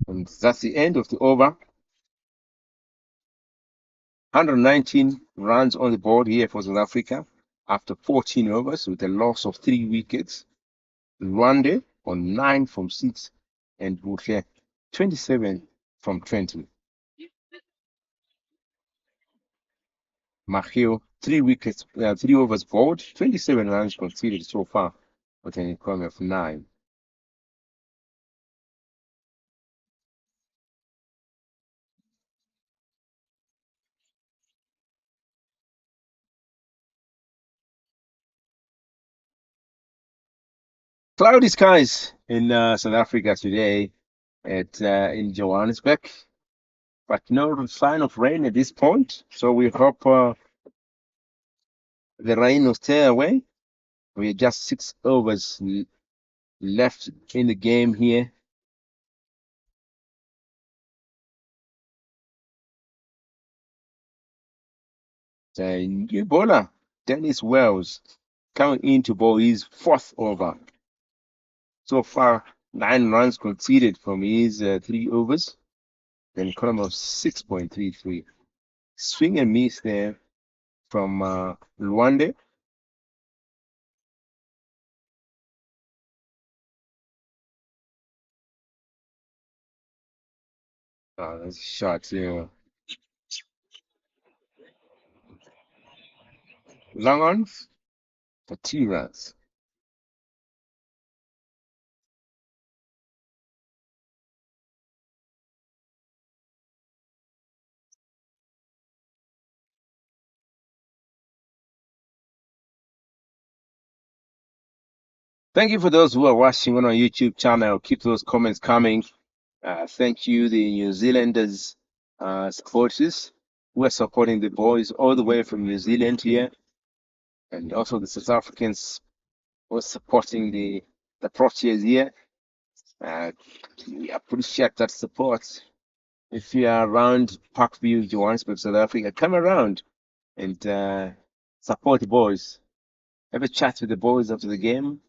Speaker 1: And that's the end of the over. 119 runs on the board here for South Africa after 14 overs with a loss of 3 wickets. Rwanda on 9 from 6 and Buhle 27 from 20. Mahiu 3 wickets, 3 overs bowled, 27 runs conceded so far with an economy of 9. Cloudy skies in South Africa today in Johannesburg, but no sign of rain at this point. So we hope the rain will stay away. We're just 6 overs left in the game here. The new bowler, Dennis Wells, coming in to bowl his 4th over. So far, 9 runs conceded from his 3 overs. Then column of 6.33. Swing and miss there from Rwanda. That's a shot there. Long on for 2 runs. Thank you for those who are watching on our YouTube channel. Keep those comments coming. Thank you, the New Zealanders supporters who are supporting the boys all the way from New Zealand here, and also the South Africans who are supporting the Proteas here. We appreciate that support. If you are around Parkview, Johannesburg, South Africa, come around and support the boys. Have a chat with the boys after the game.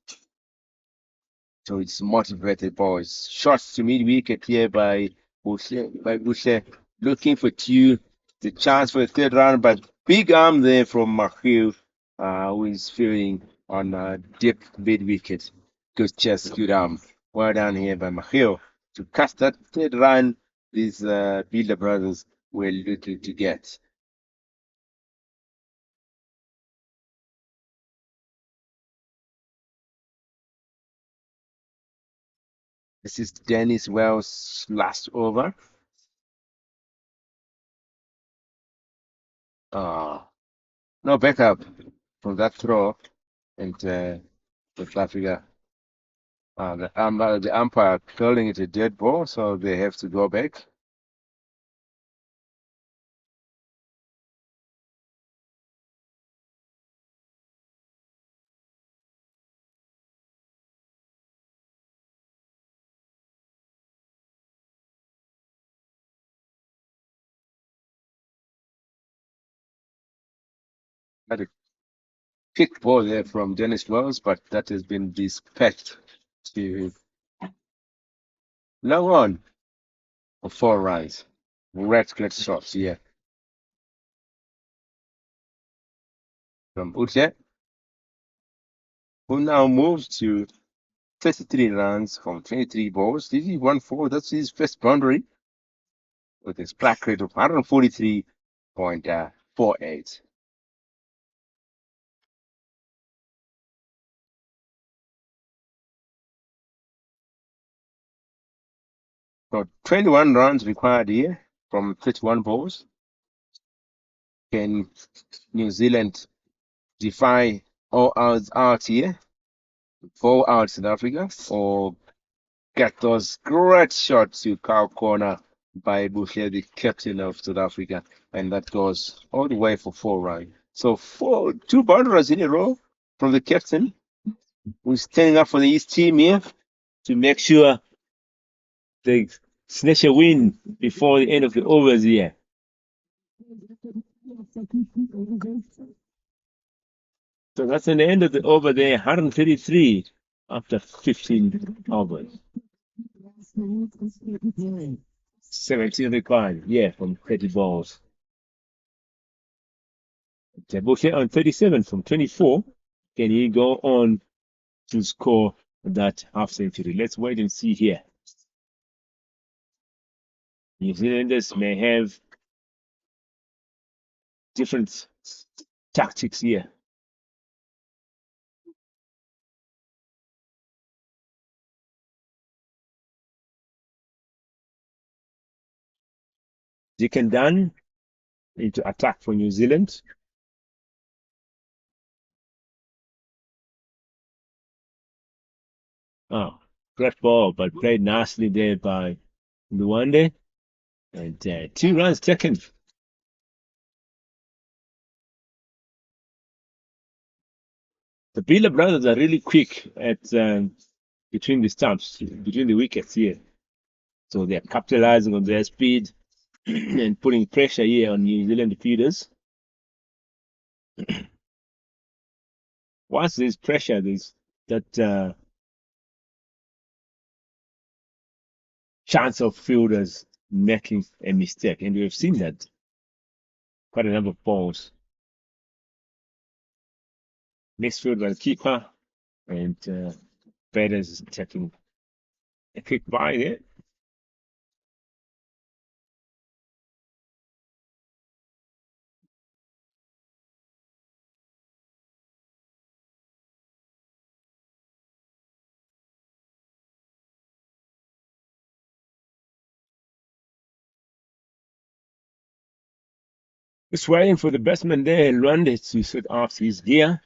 Speaker 1: So it's motivated boys. Shots to mid wicket here by Buhle. Looking for two. The chance for the 3rd round, but big arm there from Mahiu, who is feeling on deep mid wicket. Good chest, good arm. Well done here by Mahiu to catch that 3rd run. These Builder brothers were looking to get. This is Dennis Wells' last over. No backup from that throw, and South Africa, the umpire calling it a dead ball, so they have to go back. Had a kick ball there from Dennis Wells, but that has been dispatched to long on for 4 runs. Great shots here from Buhle, who now moves to 33 runs from 23 balls. This is 1-4. That's his first boundary with his strike rate of 143.48. So 21 runs required here from 31 balls. Can New Zealand defy all odds out here, 4 out South Africa, or get those great shots to cow corner by Buhle, the captain of South Africa, and that goes all the way for 4 runs. So 2 boundaries in a row from the captain, who's standing up for his team here to make sure they snatch a win before the end of the overs here. So that's an end of the over there, 133 after 15 overs. 17 required, yeah, from 30 balls. Buhle on 37 from 24. Can he go on to score that half century? Let's wait and see here. New Zealanders may have different tactics here. Dick and Dan into attack for New Zealand. Oh, great ball, but played nicely there by Luande. And 2 runs taken. The Biller brothers are really quick at between the stumps, between the wickets here. So they're capitalizing on their speed and putting pressure here on New Zealand fielders. Once there's pressure, there's that chance of fielders making a mistake. And we've seen that quite a number of balls. Misfield by the keeper, and Perez is taking a quick bye there. Just waiting for the batsman there, Luande, to set off his gear.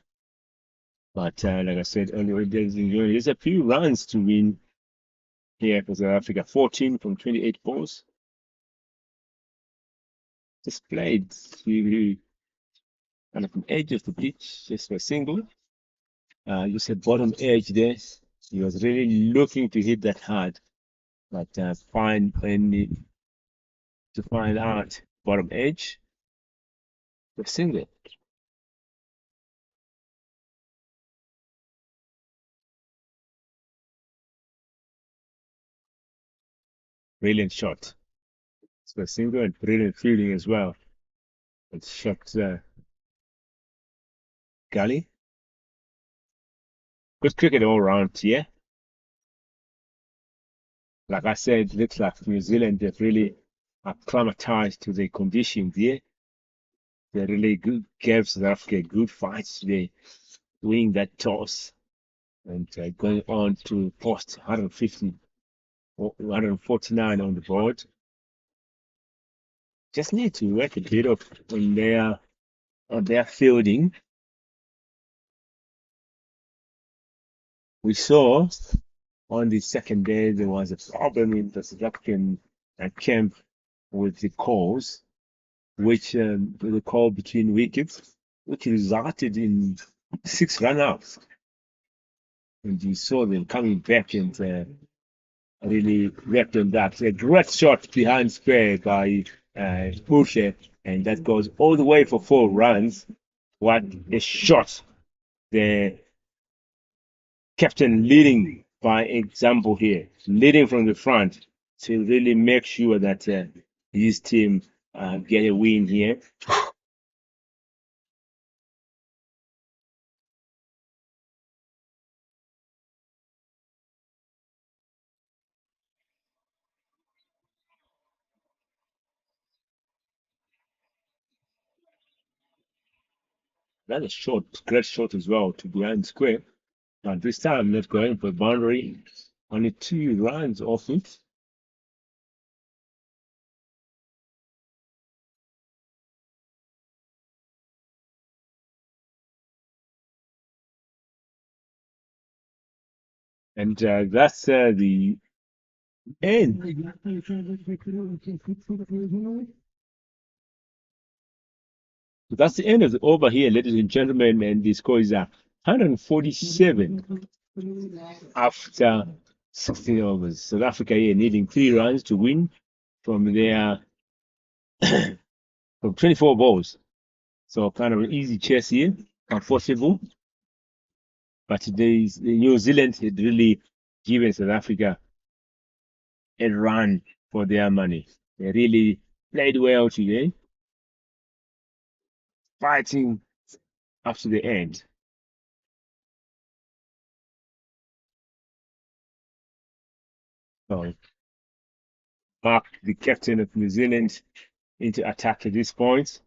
Speaker 1: But like I said earlier, there's a few runs to win here for South Africa. 14 from 28 balls. Just played to kind of an edge of the pitch, just for a single. You said bottom edge there. He was really looking to hit that hard, but find out bottom edge. The single. Brilliant shot. So a single and brilliant fielding as well. It shot gully. Good cricket all round here. Like I said, it looks like New Zealand, they've really acclimatized to the conditions here. They really gave South Africa a good fight today, winning that toss and going on to post 150 or 149 on the board. Just need to work a bit on their fielding. We saw on the second day there was a problem in the South African camp with the calls, which the call between wickets, which resulted in 6 run-outs. And you saw them coming back and really wrecked on that. A great shot behind square by Buhle, and that goes all the way for 4 runs. What a shot! The captain leading by example here, leading from the front to really make sure that his team get a win here. That's a shot, great shot as well to behind square. But this time not going for a boundary. Only 2 runs off it. And that's the end. So that's the end of the over here, ladies and gentlemen. And the score is 147 after 16 overs. South Africa here needing 3 runs to win from their from 24 balls. So kind of an easy chase here, comfortable. But the New Zealand had really given South Africa a run for their money. They really played well today, fighting up to the end. So Mark, the captain of New Zealand, into attack at this point.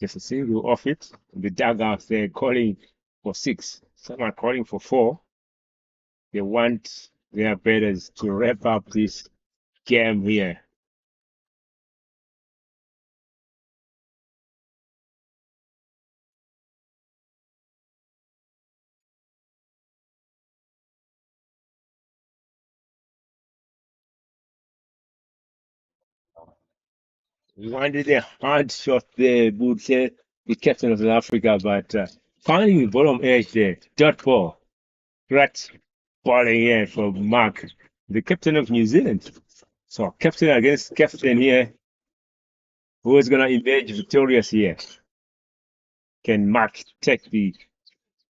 Speaker 1: Just a single off it. The dugouts, they're calling for 6. Some are calling for 4. They want their batters to wrap up this game here. Wanted a hard shot there, would say the captain of South Africa, but finding the bottom edge there, dot ball. Great bowling here from Mark, the captain of New Zealand. So captain against captain here. Who is going to emerge victorious here? Can Mark take the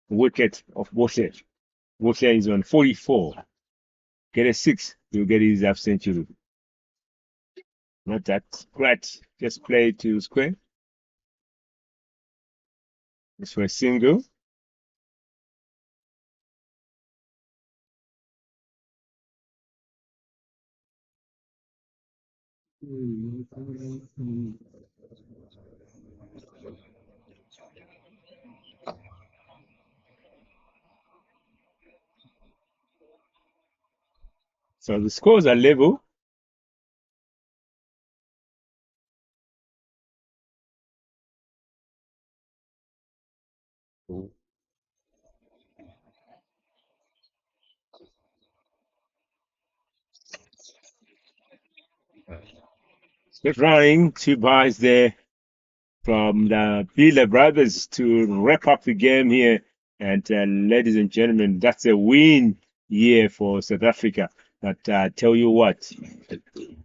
Speaker 1: wicket of Boshe? Boshe is on 44. Get a 6, he'll get his half century. Not that great. Just play to square. This for a single. So the scores are level. Good running, 2 bars there from the Bieler brothers to wrap up the game here. And ladies and gentlemen, that's a win here for South Africa. But tell you what,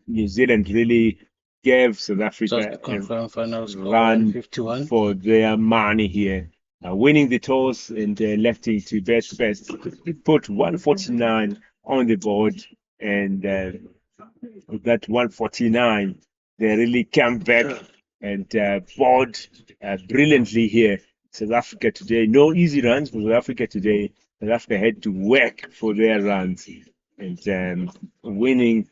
Speaker 1: New Zealand really gave South
Speaker 2: Just
Speaker 1: Africa
Speaker 2: to confirm, final
Speaker 1: a
Speaker 2: score
Speaker 1: run
Speaker 2: 151.
Speaker 1: for their money here. Winning the toss and electing to bat first. It put 149 on the board, and with that 149, they really came back and bowled brilliantly here. South Africa today, no easy runs for South Africa today. South Africa had to work for their runs and winning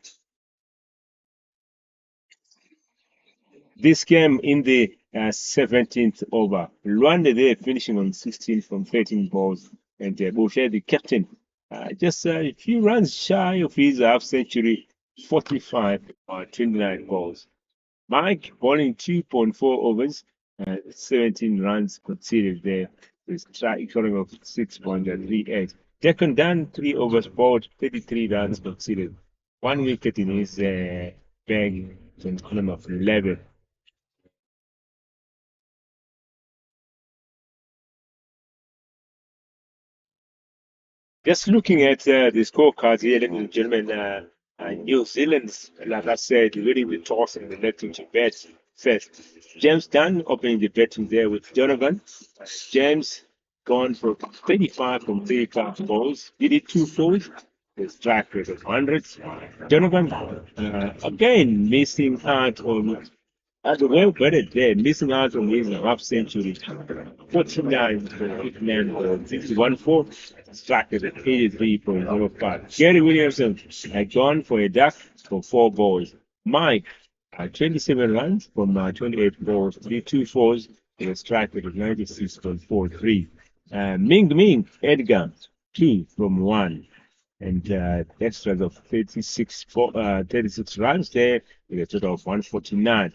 Speaker 1: this game in the 17th over. Rwanda there finishing on 16 from 13 balls, and Boucher, the captain, just a few runs shy of his half century, 45 or 29 balls. Mike bowling 2.4 overs, 17 runs conceded there, with strike scoring of 6.38. Declan Dunn, 3 overs bowled, 33 runs conceded. 1 wicket in his bag, to an column of 11. Just looking at the scorecards here, ladies and gentlemen, New Zealand, like I said, winning the toss and electing to bat first. James Dunn opening the batting there with Donovan. James gone for 35 from 35 balls. Did it 2 fours. The strike rate of 100. Donovan again missing out on as well batted there, missing out on his half century. 49 for 59 for 61 4. Struck at 83.05. Gary Williamson had gone for a duck for 4 balls. Mike, 27 runs from 28 balls, 3 fours, with a strike rate of 96.43. Ming Edgar, 2 from 1. and extras of 36 runs there with a total of 149.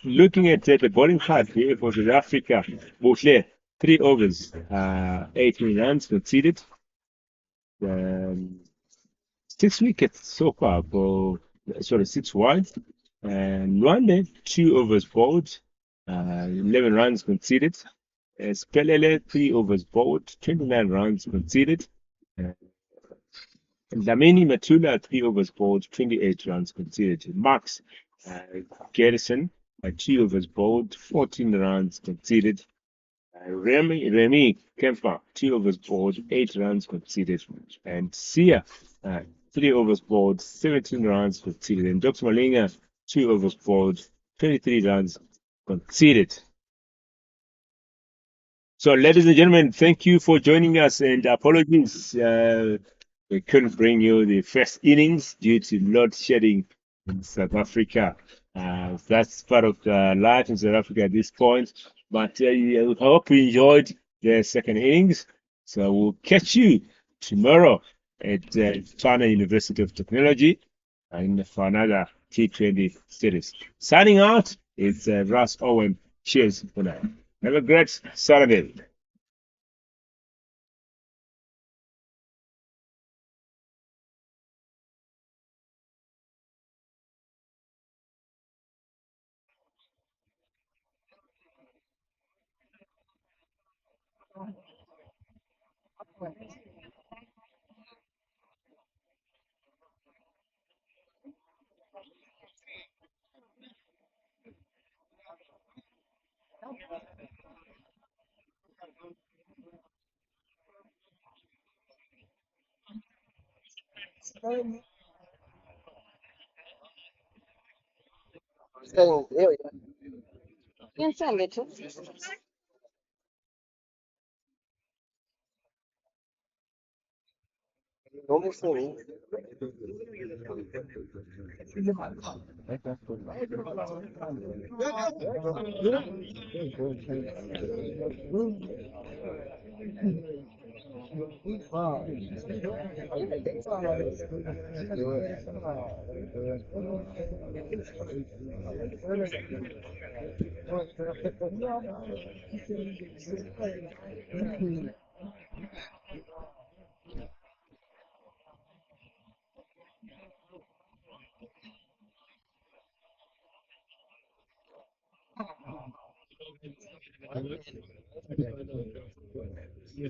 Speaker 1: Looking at the bowling part here for South Africa, Buhle, 3 overs, 18 runs conceded. 6 wickets so far for, sorry, 6 wide. And Rwanda, 2 overs bowled, 11 runs conceded. Spelele, 3 overs bowled, 29 runs conceded. And Dlamini Matula, 3 overs bowled, 28 runs conceded. Max Garrison, 2 overs bowled, 14 runs conceded. Remy Kemper, 2 overs bowled, 8 runs conceded. And Sia, 3 overs bowled, 17 runs conceded. And Dr. Malinga, 2 overs bowled, 23 runs conceded. So, ladies and gentlemen, thank you for joining us, and apologies we couldn't bring you the first innings due to load shedding in South Africa. That's part of the life in South Africa at this point. But I hope you enjoyed the second innings. So we'll catch you tomorrow at Tshwane University of Technology for another T20 series. Signing out, it's Russ Owen. Cheers for now. Have a great Saturday.
Speaker 5: You can send it to.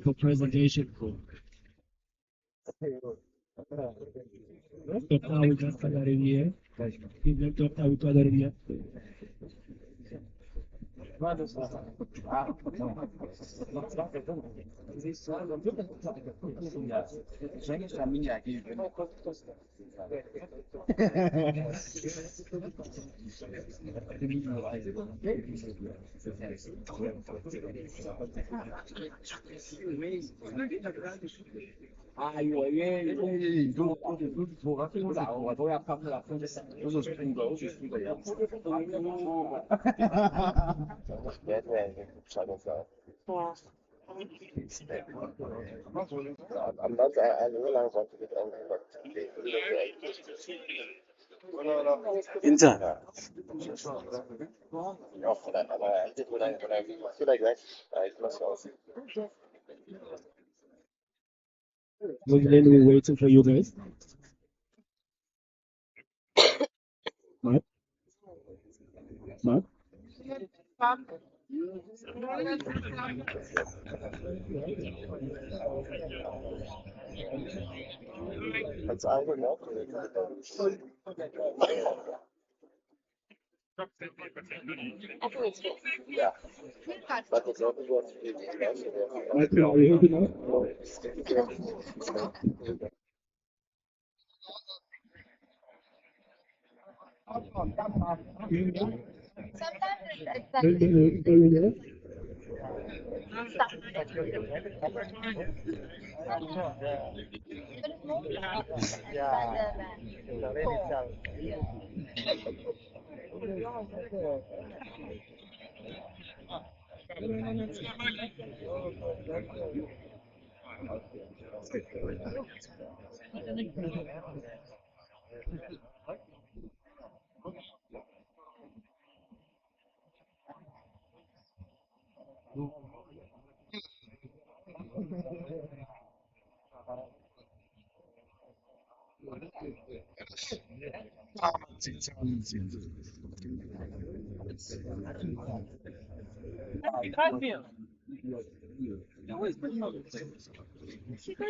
Speaker 6: For presentation. Tocar o padaria. Tocar o padaria.
Speaker 5: Yeah.
Speaker 3: I'm not, I realize what to get angry, but
Speaker 2: Inside.
Speaker 3: off for that. And I did when I feel like that, I must also.
Speaker 6: We're waiting for you guys. Mark? Mark?
Speaker 3: That's I don't know.
Speaker 5: I think it's good.
Speaker 3: Yeah, but it's not what it is.
Speaker 6: Mark, are you helping out?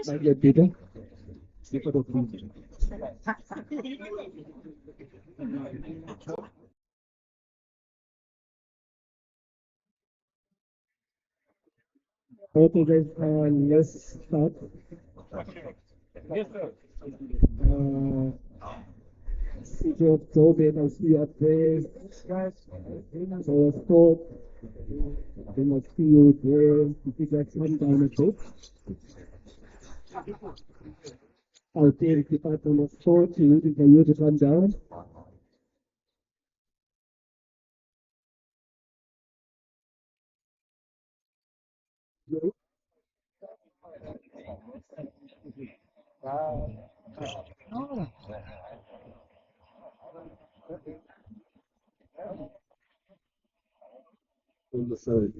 Speaker 6: Not yet, Peter. Okay, guys, let's start. City of Tobin, I see up there. So, stop. Then I see you there. You think that's one down the top. I'll take the part number 40. You can use it one down. On the side.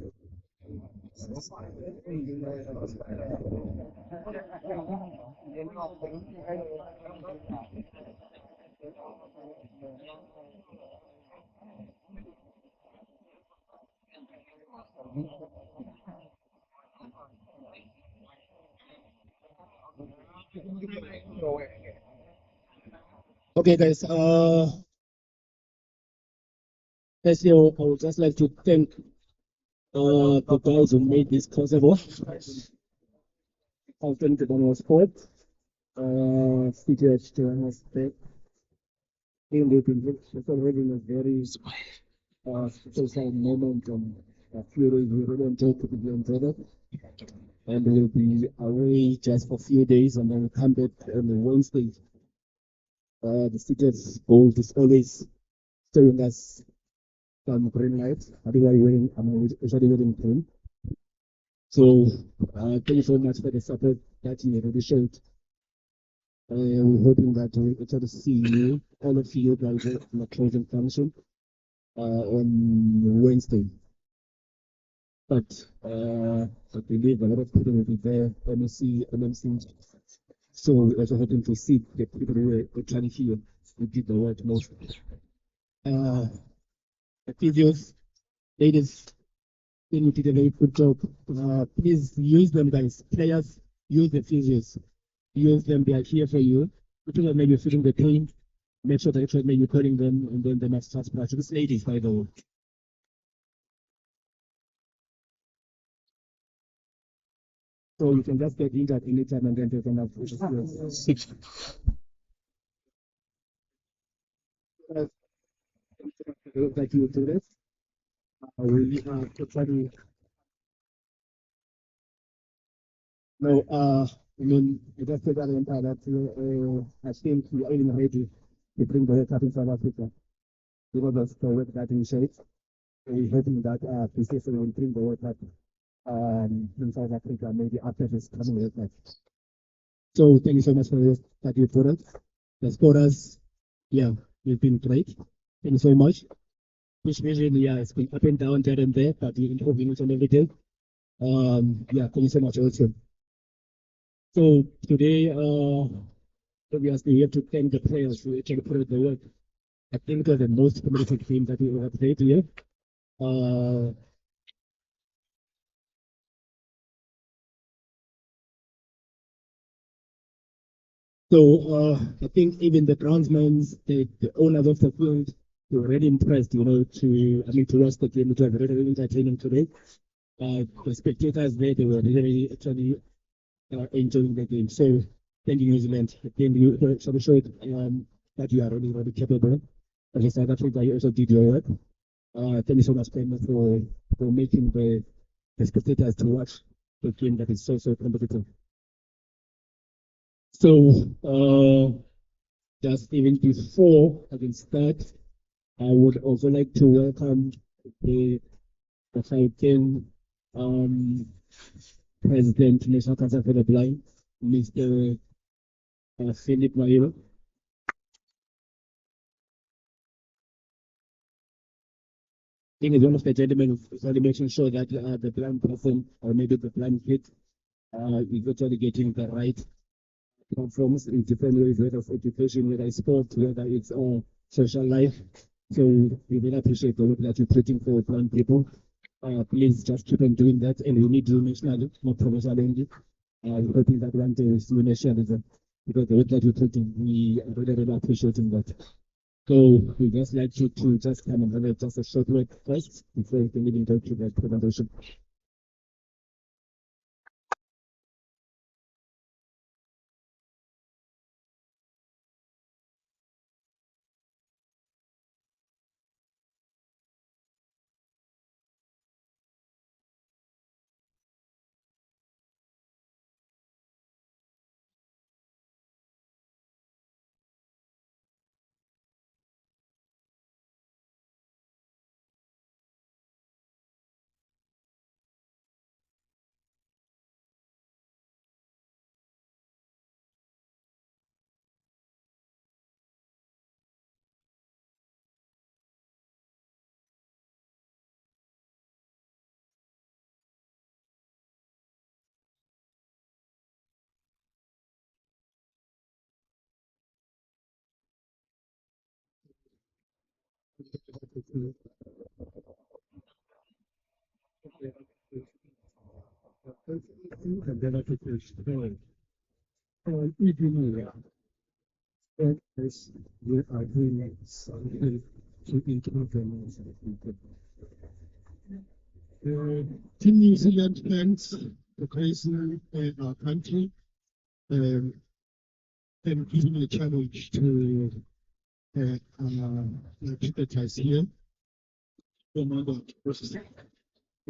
Speaker 6: Okay, guys. Firstly, I would just like to thank the guys who made this possible. I'll thank the Daniel Sport, CTH Johannesburg. It's already in a very special moment and a few days we really enjoyed to be enjoyed it. And we'll be away just for a few days and then we'll come back on Wednesday. The CTH Gold is always showing us some green lights. I think I'm usually wearing green. So thank you so much for the support that you already showed. We're hoping that we'll able to see you, all of you guys in the closing function on Wednesday. But I believe a lot of people will be there, MMC. So we're also hoping to see the people who are trying to hear who did the work most. The physios, ladies, you did a very good job. Please use them, guys. Players, use the physios. Use them, they are here for you. People maybe feeling the pain, make sure that you're maybe calling them and then they must start practice. This ladies, by the way. So you can just get injured anytime and then they can have like you do this. We totally no I mean just to that entire that I think we are even ready to bring the World Cup in South Africa. Because of the work that in shape. We're hoping that this season will bring the World Cup in South Africa maybe after this coming World Cup. So thank you so much for this that you put us. The scorers, yeah, you've been great. Thank you so much. Which vision, yeah, it's been up and down there and there, but you're improving it on every day. Yeah, thank you so much also. So today, obviously, we have to thank the players who actually put in the work. I think they're the most committed team that we have played here. So I think even the groundsmen, the owners of the field, were really impressed, to watch the game. It was really entertaining today. The spectators there, they were really actually enjoying the game. So thank you, New Zealand. Again, you showed that you are really, really capable. As South Africa, you also did your work. Thank you so much, Pema, for making the spectators to watch the game that is so competitive. So just even before I can start, I would also like to welcome the Gauteng President National Council for the Blind, Mr. Philip Mayo. I think it's one of the gentlemen who making sure that the blind person or maybe the blind kid is actually getting the right platforms in different ways, whether it's education, whether it's sport, whether it's social life. So we really appreciate the work that you're putting for blind people. Please just keep on doing that, and we need to nationally, not provincially. We're hoping that one day we see nationalism because the work that you're putting, we are really, really appreciating that. So we just like you to just come and have just a short word first before we can get into the presentation. We are doing something to improve the lives of people. Team New Zealand fans, the crazy our country, and giving a challenge to cricketers here.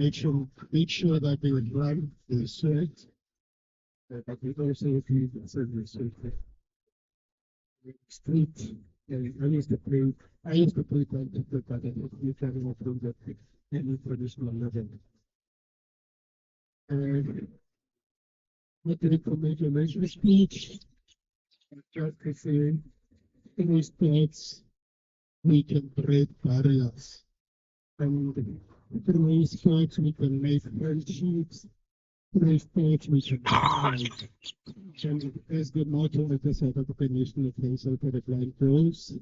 Speaker 6: Make sure that they run the sweat, but we also need the service street. I used to play quite a bit, but you can improve that any traditional level. What the information speech, just to say, in sports, we can break barriers. And through sports, we can make friendships. Through sports, we can find. And as the motto of the South African National Council for the Blind goes,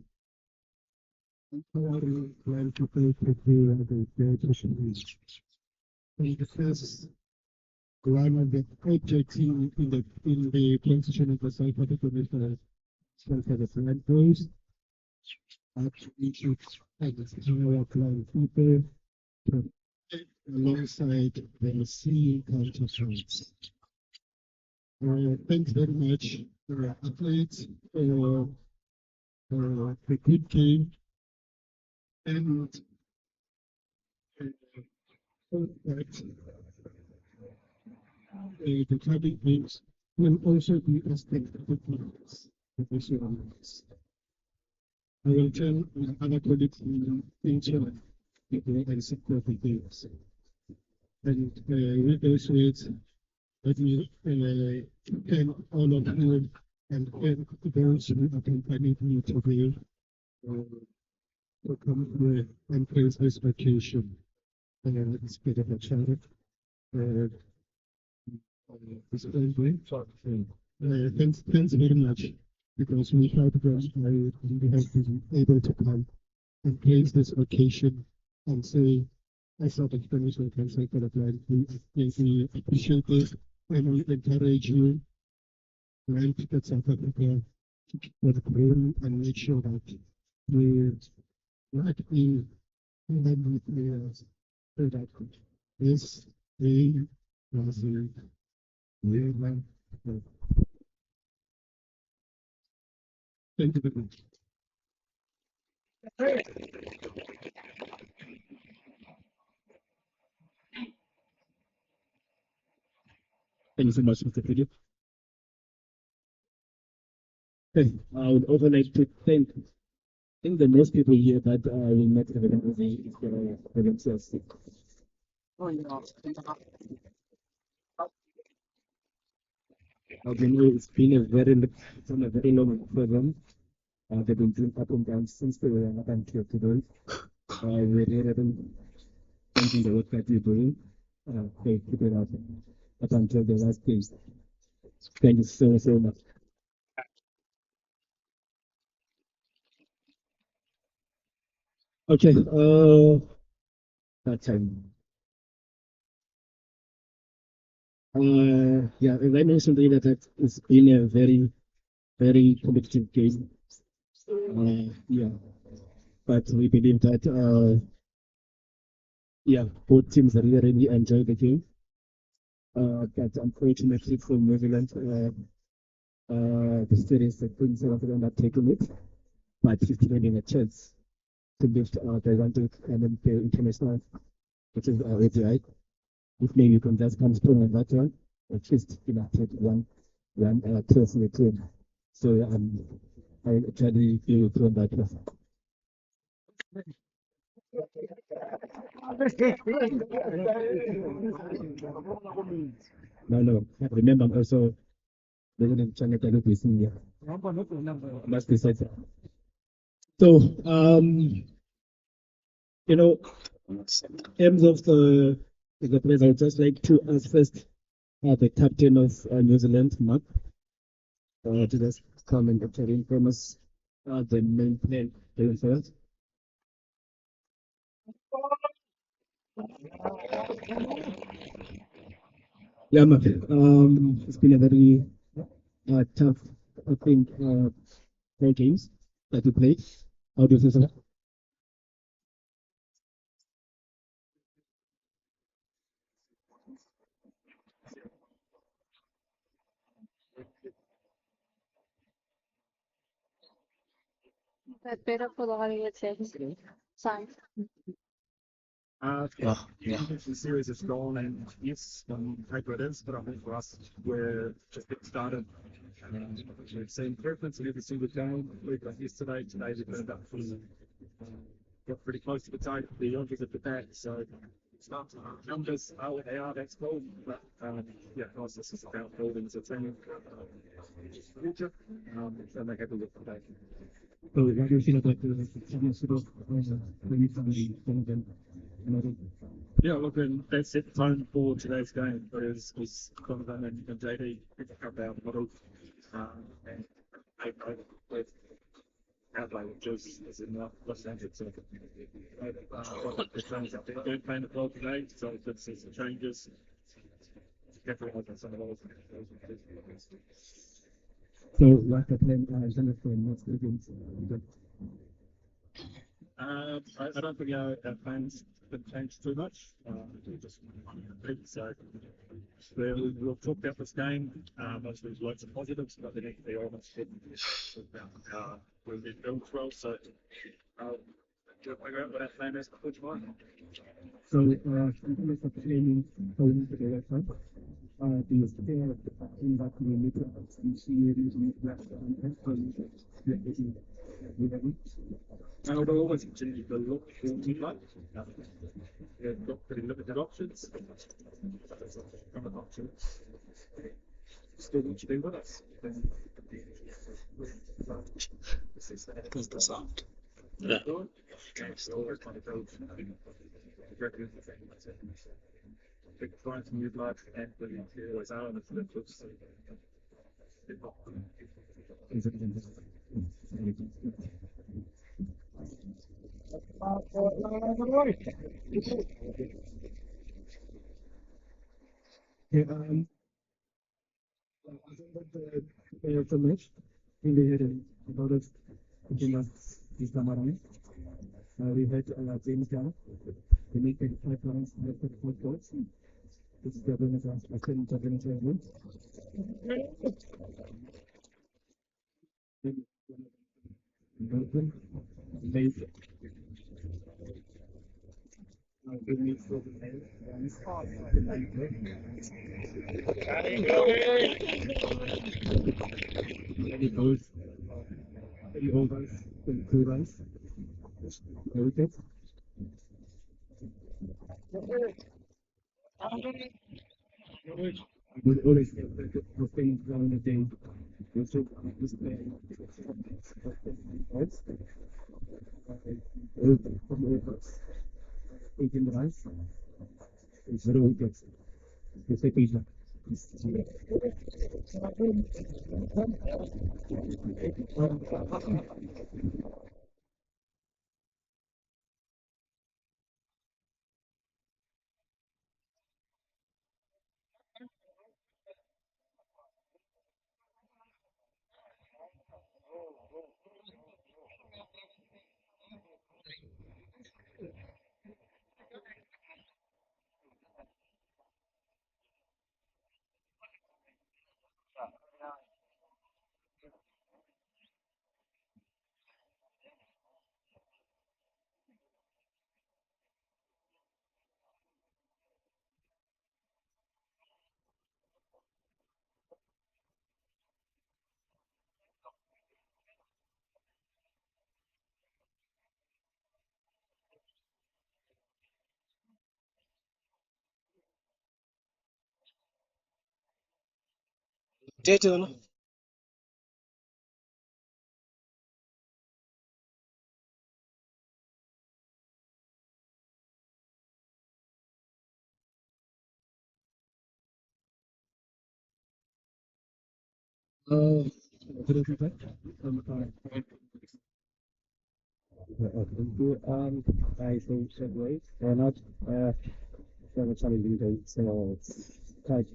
Speaker 6: empowering blind people to do their education. And the first one of the objectives in the constitution of the South African National Council for the Blind goes, actually should empower blind people to alongside their seeing counterparts. Thanks very much, athletes, for the good game, and that the coming games will also be a spectacular professionals. I will tell my other colleagues in future and support the games. And with those words, let me thank all of you and thank those who accompanied me today to come here and praise this vacation. It's a bit of a charity. Thanks very much because without them, I wouldn't have been able to come and praise this occasion and say, I thought explanation can say for the blind. We appreciate this and we encourage you, blind people South Africa, to keep on growing and make sure that we not in human players so that this day was a real life. Thank you very much. Thank you so much, Mr. Philip. I would also like to thank, I think the most people here that we met evidently is for themselves. It's been it's on a very long program. They've been doing up and down since they were up until today. We really haven't thanking the work that you're doing. They keep it up until the last day. Thank you so much. Okay, that time. Yeah, as I mentioned earlier, that it's been a very competitive game. Yeah, but we believe that yeah, both teams really enjoyed the game. But unfortunately for New Zealand, the series that couldn't South Africa not taking it, but he's getting a chance to lift the Atlantic and then the international, which is AGI. If maybe you can just come strong on that one, at least take one close in the team. So I actually feel with you on that one. No. Remember, I'm also the channel that we see here. Must be said. So, in terms of the players, I would just like to ask first the captain of New Zealand, Mark, to just come and actually inform us the main plan going forward. Yeah, Mark. It's been a very tough, I think, 4 games that you played. How do you feel, sir?
Speaker 5: That better for the audience. Sorry.
Speaker 2: Yeah.
Speaker 4: The series is gone, and yes, paper it is, but I think for us, we're just getting started. We've seen improvements in every single game. We've got yesterday, today we turned up got pretty close to the time, the youngers at the back, so numbers are what they are, that's cool. But yeah, of course, this is about building as a team future, and they have a look at that. So, what do you feel about the sort of yeah, look, and that set the tone for today's game. Because Donovan and JD picked up our model and with Adelaide, which is in Los Angeles. So, the changes up there. They're playing the ball today, so let's see some changes. Definitely on some of those.
Speaker 6: So, what the plan is what's the games?
Speaker 4: I don't think our plans have changed too much. Just so we'll talk about this game. Mostly there's loads of positives, but then the elements about we've been built well. So figure out what our plan is before tomorrow.
Speaker 6: So, in terms of training, going to the website, do you stay in that kilometer and see using that
Speaker 4: I would always continue to look for team life. You've got pretty limited options. Still want to do with us.
Speaker 2: Because the sound.
Speaker 4: Yeah. Trying to move life and the always are and it looks
Speaker 6: yeah, I think that the match in the head a lot of us this time around. We had James Young, they make 5 runs, 4 goals. This is the bonus last second challenge. Late. Any goals, any overs, 2 runs. Okay. We always the things during the day. We should display right? Eating rice. It's very wicked. It's a pizza.
Speaker 2: Potato.
Speaker 6: Good evening, I think Segway or not, very challenging day, so it's quite,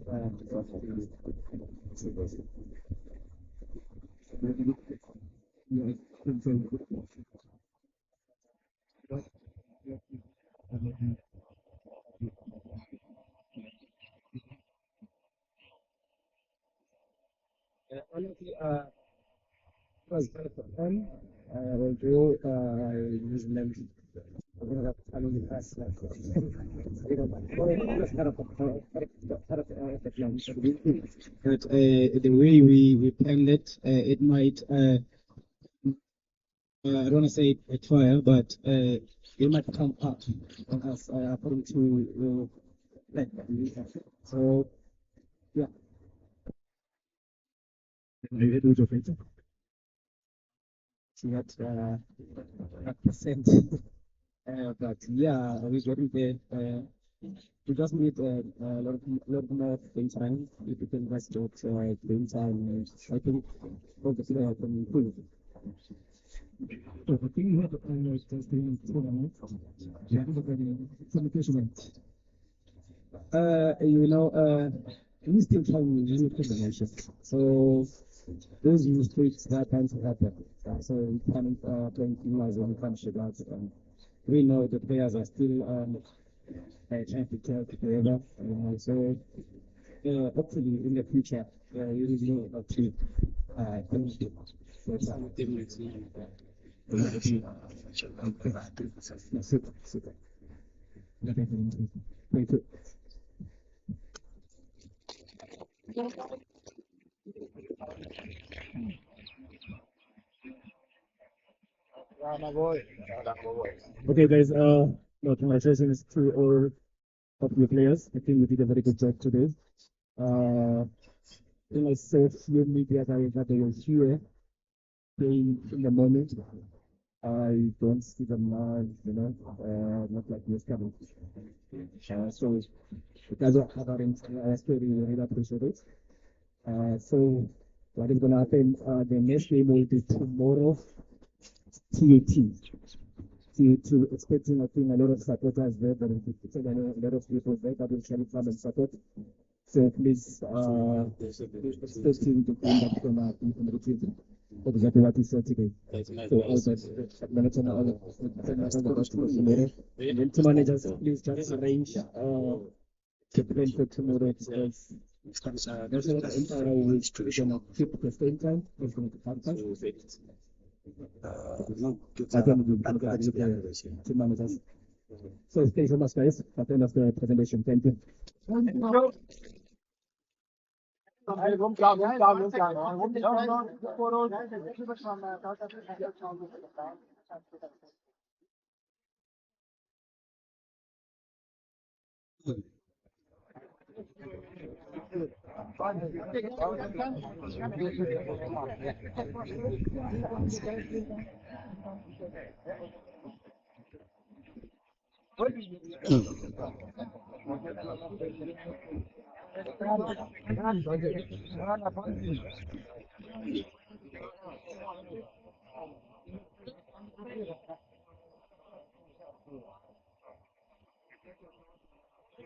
Speaker 6: honestly, it was kind of fun. Although, I was never I mean, that's like, you know, that's kind of, but the way we planned it, it might, I don't want to say it fire, but it might come up on us according to plan. So, yeah. You hit with your face. She had a percent. But yeah, we getting there. We just need lot more game time. If we can just do it, game time, I think obviously I can improve. So the thing you have to find is just the tournament. You have to look at the communication. You know, we still trying new combinations. So those mistakes that tend to happen. So we can't play as when it comes to that. We know the players are still trying to tell together. So hopefully in the future, we will know how to finish it. Super, super. Thank you. Okay, guys. No, congratulations to all of your players. I think we did a very good job today. Uh, in I said few media that they were here playing in the moment. I don't see them now, not like this coming. So it doesn't have an story, we really appreciate it. So what is gonna happen? The next game will be tomorrow, TAT. To expecting, I think, a lot of supporters there, but it's a lot of people there that will actually come and support. So please, expecting to come back from the team. Exactly what he said today. So all that, and then to managers, please just arrange the plan for tomorrow because there's a lot of entire week to keep the same time. It's going to happen. I think we'll look at the team managers. So thank you so much, guys. At the end of the presentation. Thank you.